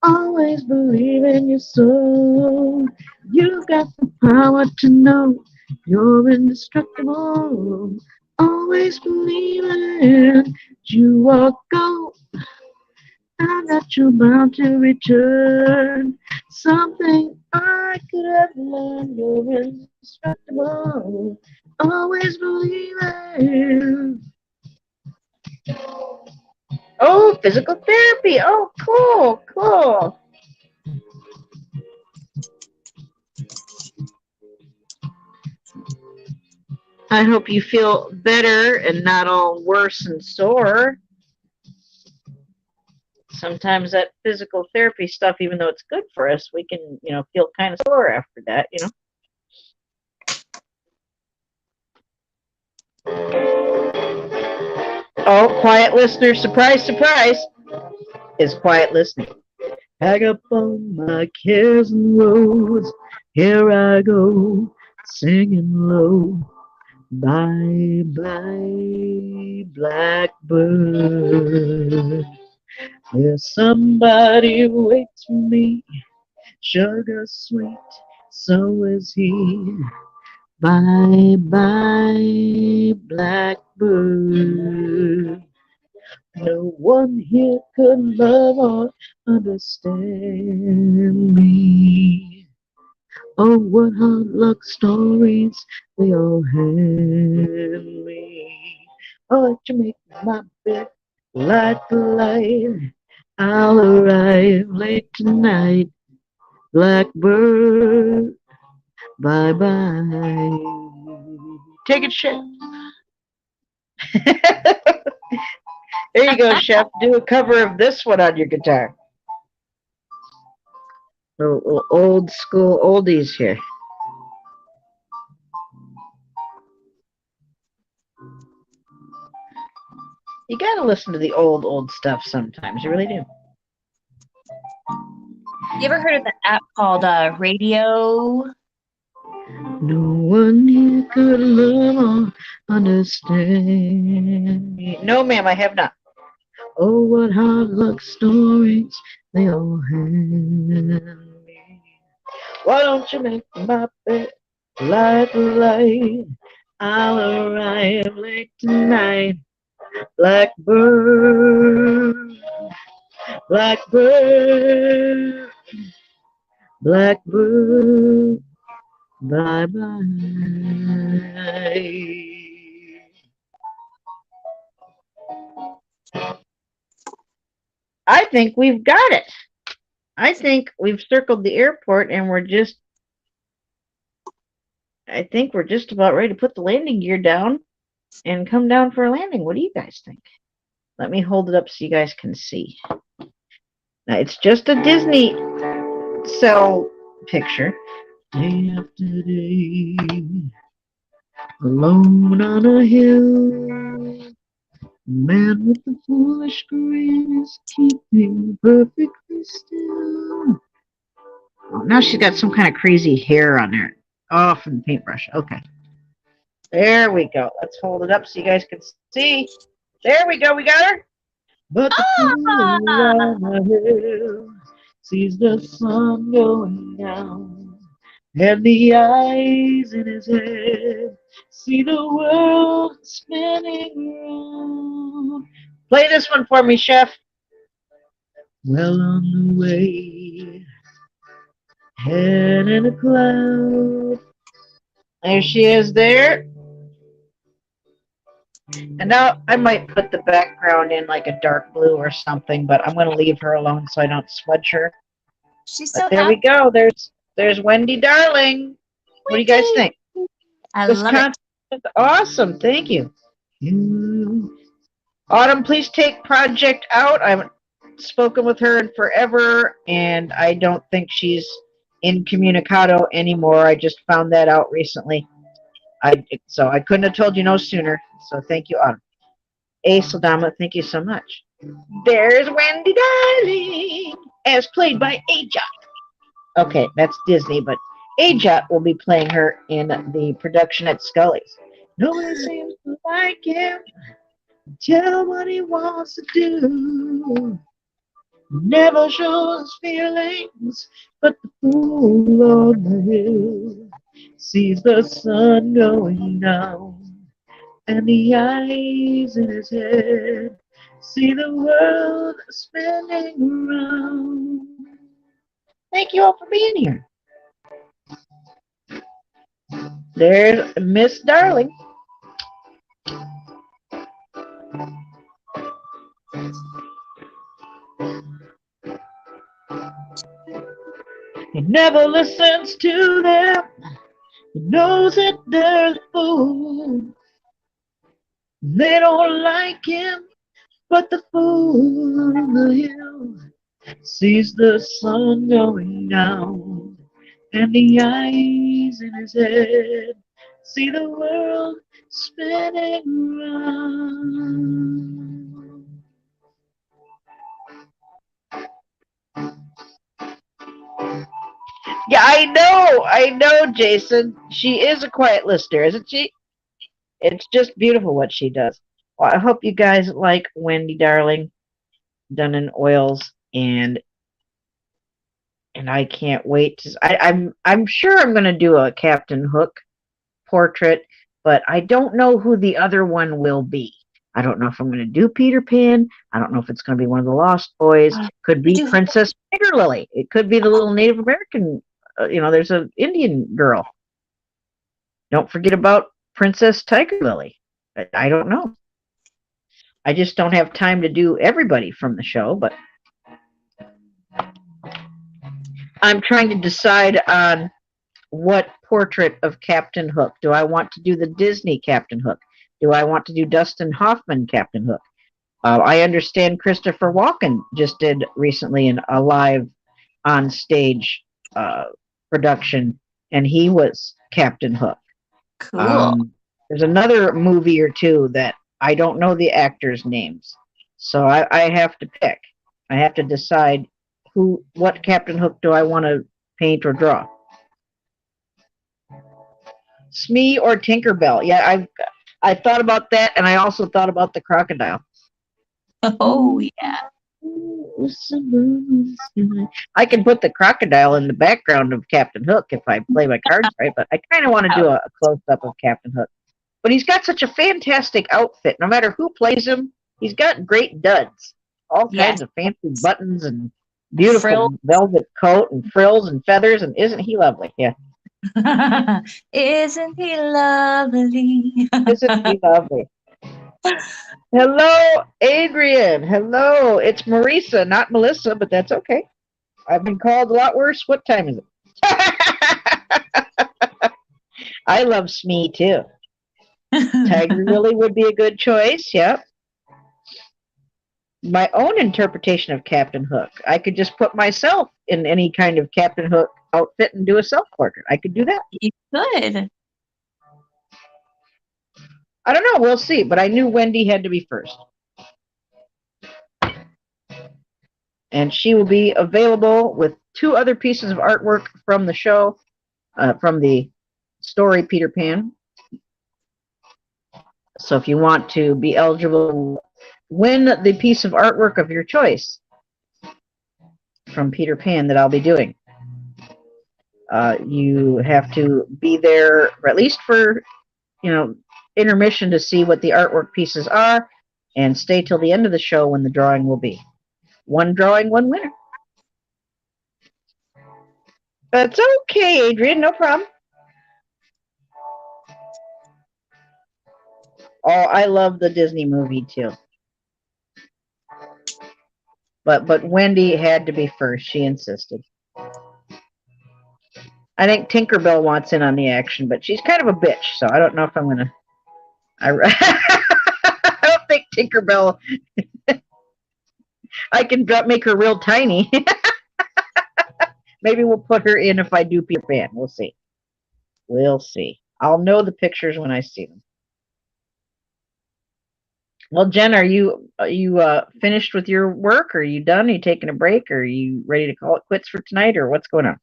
always believe in your soul. You got the power to know you're indestructible. Always believe in you are gold. And that you're bound to return. Something I could have learned. You're indestructible. Always believe it. Oh, physical therapy. Oh, cool, cool. I hope you feel better and not all worse and sore. Sometimes that physical therapy stuff, even though it's good for us, we can, feel kind of sore after that. Oh, quiet listener, surprise, surprise, is quiet listening. Pack up on my cares and roads, here I go, singing low. Bye, bye, blackbird. There's somebody who waits for me, sugar sweet, so is he. Bye, bye, blackbird. No one here could love or understand me. Oh, what hard luck stories they all hand me. Oh, you make my bed like the light. I'll arrive late tonight. Blackbird, bye bye. Take it, Chef. There you go, Chef. Do a cover of this one on your guitar. Little old school oldies here. You gotta listen to the old stuff sometimes. You really do. You ever heard of the app called Radio? No one here could love or understand me. No, ma'am, I have not. Oh, what hard luck stories they all have. Why don't you make my bed light? I'll arrive late tonight. Blackbird, blackbird, blackbird, bye bye. I think we've got it. I think we've circled the airport and I think we're just about ready to put the landing gear down and come down for a landing. What do you guys think? Let me hold it up so you guys can see. Now, it's just a Disney cell picture. Day after day, alone on a hill, man with the foolish grin is keeping perfectly still. Oh, now she's got some kind of crazy hair on there. Oh, from the paintbrush. Okay. There we go. Let's hold it up so you guys can see. There we go. We got her. But the fool on the hill sees the sun going down, and the eyes in his head see the world spinning round. Play this one for me, Chef. Well on the way, head in a cloud. There she is there. And now I might put the background in like a dark blue or something, but I'm going to leave her alone so I don't smudge her. She's But so there happy. we go. There's Wendy Darling. What do you guys think? I This love it. content is awesome. Thank you. Autumn, please take Project out. I haven't spoken with her in forever, and I don't think she's incommunicado anymore. I just found that out recently. So I couldn't have told you no sooner. So thank you, Autumn. Saldama, thank you so much. There's Wendy Darling, as played by Ajot. Okay, that's Disney, but Ajot will be playing her in the production at Scully's. Nobody seems to like him. Tell what he wants to do. Never shows feelings, but the fool on the hill sees the sun going down, and the eyes in his head see the world spinning around. Thank you all for being here. There's Miss Darling. He never listens to them. He knows that they're the fool. They don't like him, but the fool on the hill sees the sun going down, and the eyes in his head see the world spinning round. Yeah, I know, Jason. She is a quiet listener, isn't she? It's just beautiful what she does. Well, I hope you guys like Wendy Darling, done in oils, and I can't wait to. I'm sure I'm going to do a Captain Hook portrait, but I don't know who the other one will be. I don't know if I'm going to do Peter Pan. I don't know if it's going to be one of the Lost Boys. Could be Princess Tiger Lily. It could be the little Native American. There's an Indian girl. Don't forget about Princess Tiger Lily. I don't know. I just don't have time to do everybody from the show, but I'm trying to decide on what portrait of Captain Hook. Do I want to do the Disney Captain Hook? Do I want to do Dustin Hoffman Captain Hook? I understand Christopher Walken just did recently a live on stage production, and he was Captain Hook. Cool. There's another movie or two that I don't know the actors' names. So I have to pick. I have to decide what Captain Hook do I want to paint or draw. Smee or Tinkerbell? Yeah, I thought about that, and I also thought about the crocodile. Oh, yeah. I can put the crocodile in the background of Captain Hook if I play my cards right, but I kind of want to do a close-up of Captain Hook. But he's got such a fantastic outfit. No matter who plays him, he's got great duds. All kinds of fancy buttons and beautiful velvet coat and frills and feathers. And isn't he lovely? Yeah. Isn't he lovely? Isn't he lovely? Hello, Adrian. Hello. It's Marisa, not Melissa, but that's okay. I've been called a lot worse. What time is it? I love Smee too. Tiger Lily would be a good choice. Yep. My own interpretation of Captain Hook. I could just put myself in any kind of Captain Hook outfit and do a self-portrait. I could do that. You could. I don't know. We'll see. But I knew Wendy had to be first. And she will be available with 2 other pieces of artwork from the show, from the story Peter Pan. So if you want to be eligible, win the piece of artwork of your choice from Peter Pan that I'll be doing. You have to be there at least for, intermission to see what the artwork pieces are, and stay till the end of the show when the drawing will be. 1 drawing, 1 winner. That's okay, Adrian, no problem. Oh, I love the Disney movie too. But Wendy had to be first. She insisted. I think Tinkerbell wants in on the action, but she's kind of a bitch, so I don't know if I'm gonna. I don't think Tinkerbell. I can make her real tiny. Maybe we'll put her in if I do Peter Pan. We'll see. We'll see. I'll know the pictures when I see them. Well, Jen, are you finished with your work? Are you done? Are you taking a break? Are you ready to call it quits for tonight, or what's going on?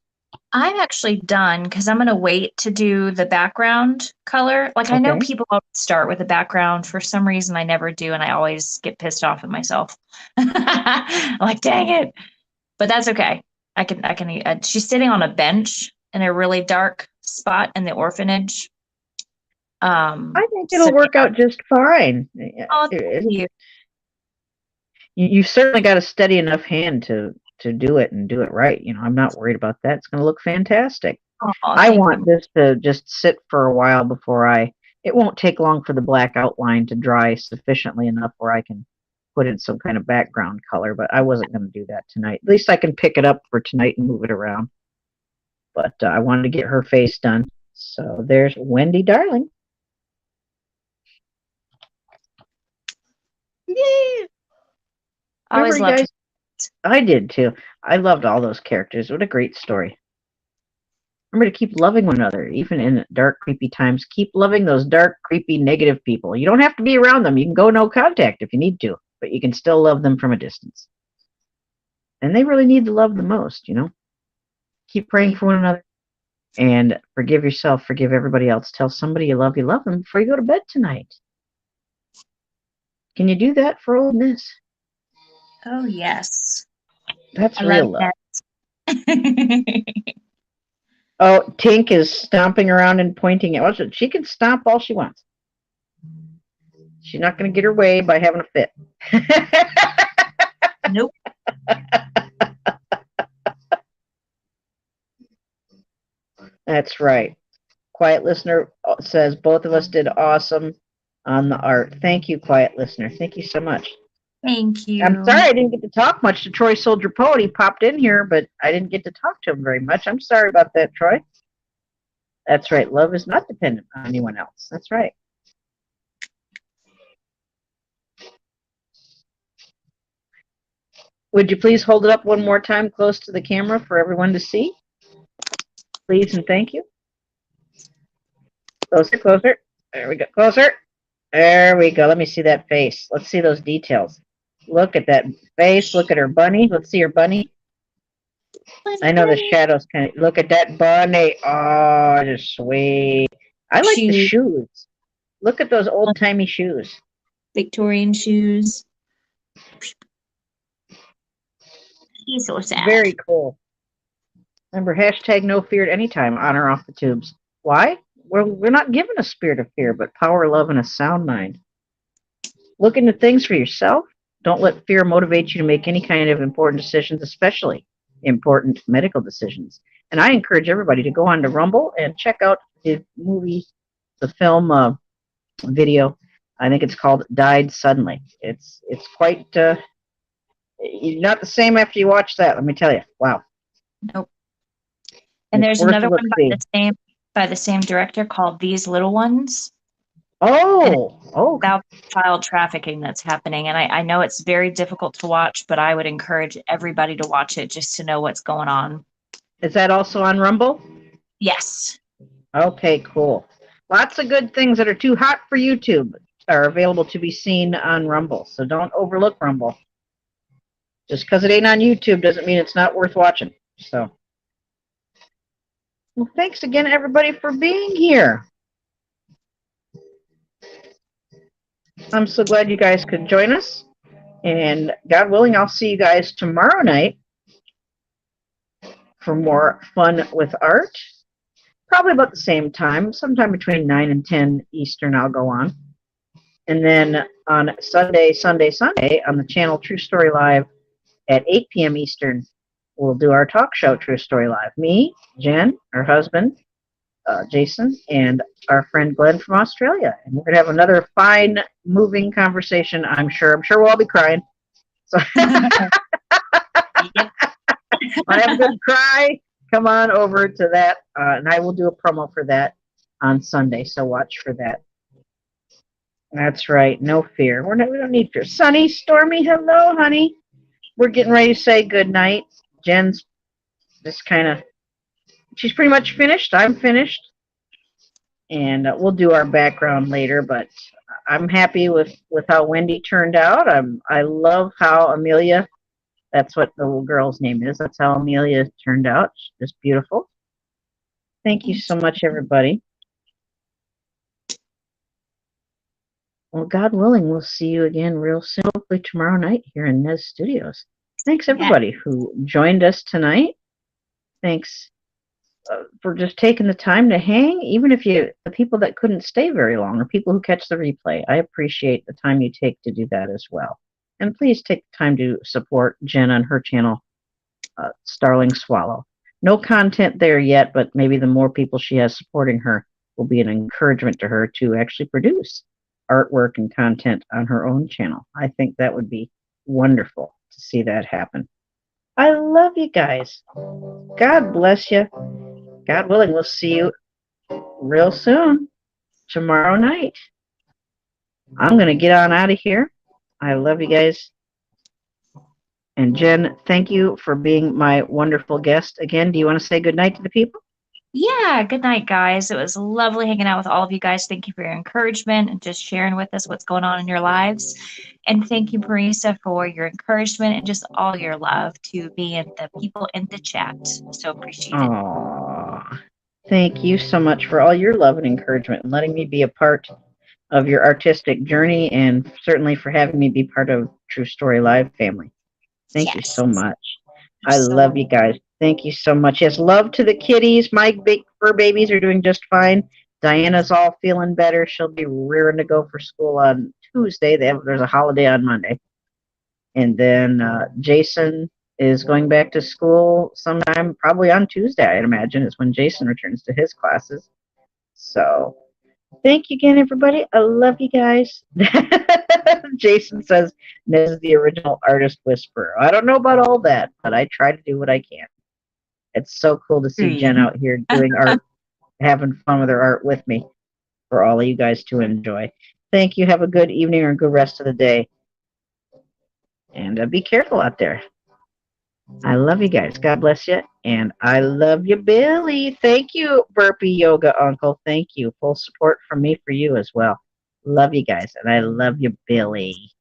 I'm actually done because I'm going to wait to do the background color. Like, I know people always start with the background. For some reason, I never do, and I always get pissed off at myself. I'm like, dang it. But that's okay. I can. She's sitting on a bench in a really dark spot in the orphanage. I think it'll work out just fine. Oh, thank you. You've certainly got a steady enough hand to do it and do it right. I'm not worried about that. It's going to look fantastic. Oh, I want this to just sit for a while before it won't take long for the black outline to dry sufficiently enough where I can put in some kind of background color, but I wasn't going to do that tonight. At least I can pick it up for tonight and move it around. But I wanted to get her face done. So there's Wendy Darling. Yay! I always loved I did too. I loved all those characters. What a great story. Remember to keep loving one another, even in dark, creepy times. Keep loving those dark, creepy, negative people. You don't have to be around them. You can go no contact if you need to, but you can still love them from a distance. And they really need the love the most, Keep praying for one another and forgive yourself, forgive everybody else. Tell somebody you love them before you go to bed tonight. Can you do that for old Miss? Oh, yes. That's real love. Oh, Tink is stomping around and pointing at us. She can stomp all she wants. She's not going to get her way by having a fit. Nope. That's right. Quiet Listener says both of us did awesome on the art. Thank you, Quiet Listener. Thank you so much. Thank you. I'm sorry I didn't get to talk much to Troy Soldier Poet. He popped in here, but I didn't get to talk to him very much. I'm sorry about that, Troy. That's right. Love is not dependent on anyone else. That's right. Would you please hold it up one more time close to the camera for everyone to see? Please and thank you. Closer, closer. There we go. Closer. There we go. Let me see that face. Let's see those details. Look at that face. Look at her bunny. Let's see her bunny. I know the shadows kind of. Look at that bunny. Oh, just sweet. I like the Shoes, shoes. Look at those old timey shoes. Victorian shoes. He's so sad. Very cool. Remember, hashtag no fear at any time on or off the tubes. Why? We're not given a spirit of fear, but power, love, and a sound mind. Look into things for yourself. Don't let fear motivate you to make any kind of important decisions, especially important medical decisions. And I encourage everybody to go on to Rumble and check out the movie, the film video. I think it's called "Died Suddenly." It's quite not the same after you watch that. Let me tell you. Wow. Nope. And It's there's worth a another one look-see. by the same director called These Little Ones. Oh, About child trafficking that's happening. And I know it's very difficult to watch, but I would encourage everybody to watch it just to know what's going on. is that also on Rumble? Yes. Okay, cool. Lots of good things that are too hot for YouTube are available to be seen on Rumble. So don't overlook Rumble. Just because it ain't on YouTube doesn't mean it's not worth watching. So, well, thanks again, everybody, for being here. I'm so glad you guys could join us. And God willing, I'll see you guys tomorrow night for more fun with art. Probably about the same time, sometime between 9 and 10 Eastern, I'll go on. And then on Sunday on the channel True Story Live at 8 p.m. Eastern, we'll do our talk show, True Story Live. Me, Jen, her husband, Jason, and our friend Glenn from Australia. And we're going to have another fine, moving conversation, I'm sure. I'm sure we'll all be crying. So Yep. I have a good cry. Come on over to that, and I will do a promo for that on Sunday, so watch for that. That's right, no fear. We don't need fear. Sunny, Stormy, hello, honey. We're getting ready to say good night. Jen's just kind of, she's pretty much finished. I'm finished. And we'll do our background later, but I'm happy with how Wendy turned out. I love how Amelia, that's what the little girl's name is. That's how Amelia turned out. She's just beautiful. Thank you so much, everybody. Well, God willing, we'll see you again real soon, hopefully tomorrow night here in Nez Studios. Thanks, everybody who joined us tonight. Thanks for just taking the time to hang, even if the people that couldn't stay very long or people who catch the replay. I appreciate the time you take to do that as well. And please take the time to support Jen on her channel, Starling Swallow. No content there yet, but maybe the more people she has supporting her will be an encouragement to her to actually produce artwork and content on her own channel. I think that would be wonderful to see that happen. I love you guys. God bless you. God willing, we'll see you real soon, tomorrow night. I'm going to get on out of here. I love you guys. And Jen, thank you for being my wonderful guest. Again, do you want to say good night to the people? Yeah, good night, guys. It was lovely hanging out with all of you guys. Thank you for your encouragement and just sharing with us what's going on in your lives. And thank you, Marisa, for your encouragement and just all your love to me and the people in the chat. So appreciate it. Aww. Thank you so much for all your love and encouragement and letting me be a part of your artistic journey, and certainly for having me be part of True Story Live family. Thank you so much. I love you guys. Thank you so much. Yes, love to the kitties. My big fur babies are doing just fine. Diana's all feeling better. She'll be rearing to go for school on Tuesday. There's a holiday on Monday. And then Jason is going back to school sometime, probably on Tuesday, I'd imagine, is when Jason returns to his classes. So thank you again, everybody. I love you guys. Jason says Nez is the original artist whisperer. I don't know about all that, but I try to do what I can. It's so cool to see Jen out here doing art, having fun with her art with me for all of you guys to enjoy. Thank you. Have a good evening or a good rest of the day. And be careful out there. I love you guys. God bless you. And I love you, Billy. Thank you, Burpee Yoga Uncle. Thank you. Full support from me for you as well. Love you guys, and I love you, Billy.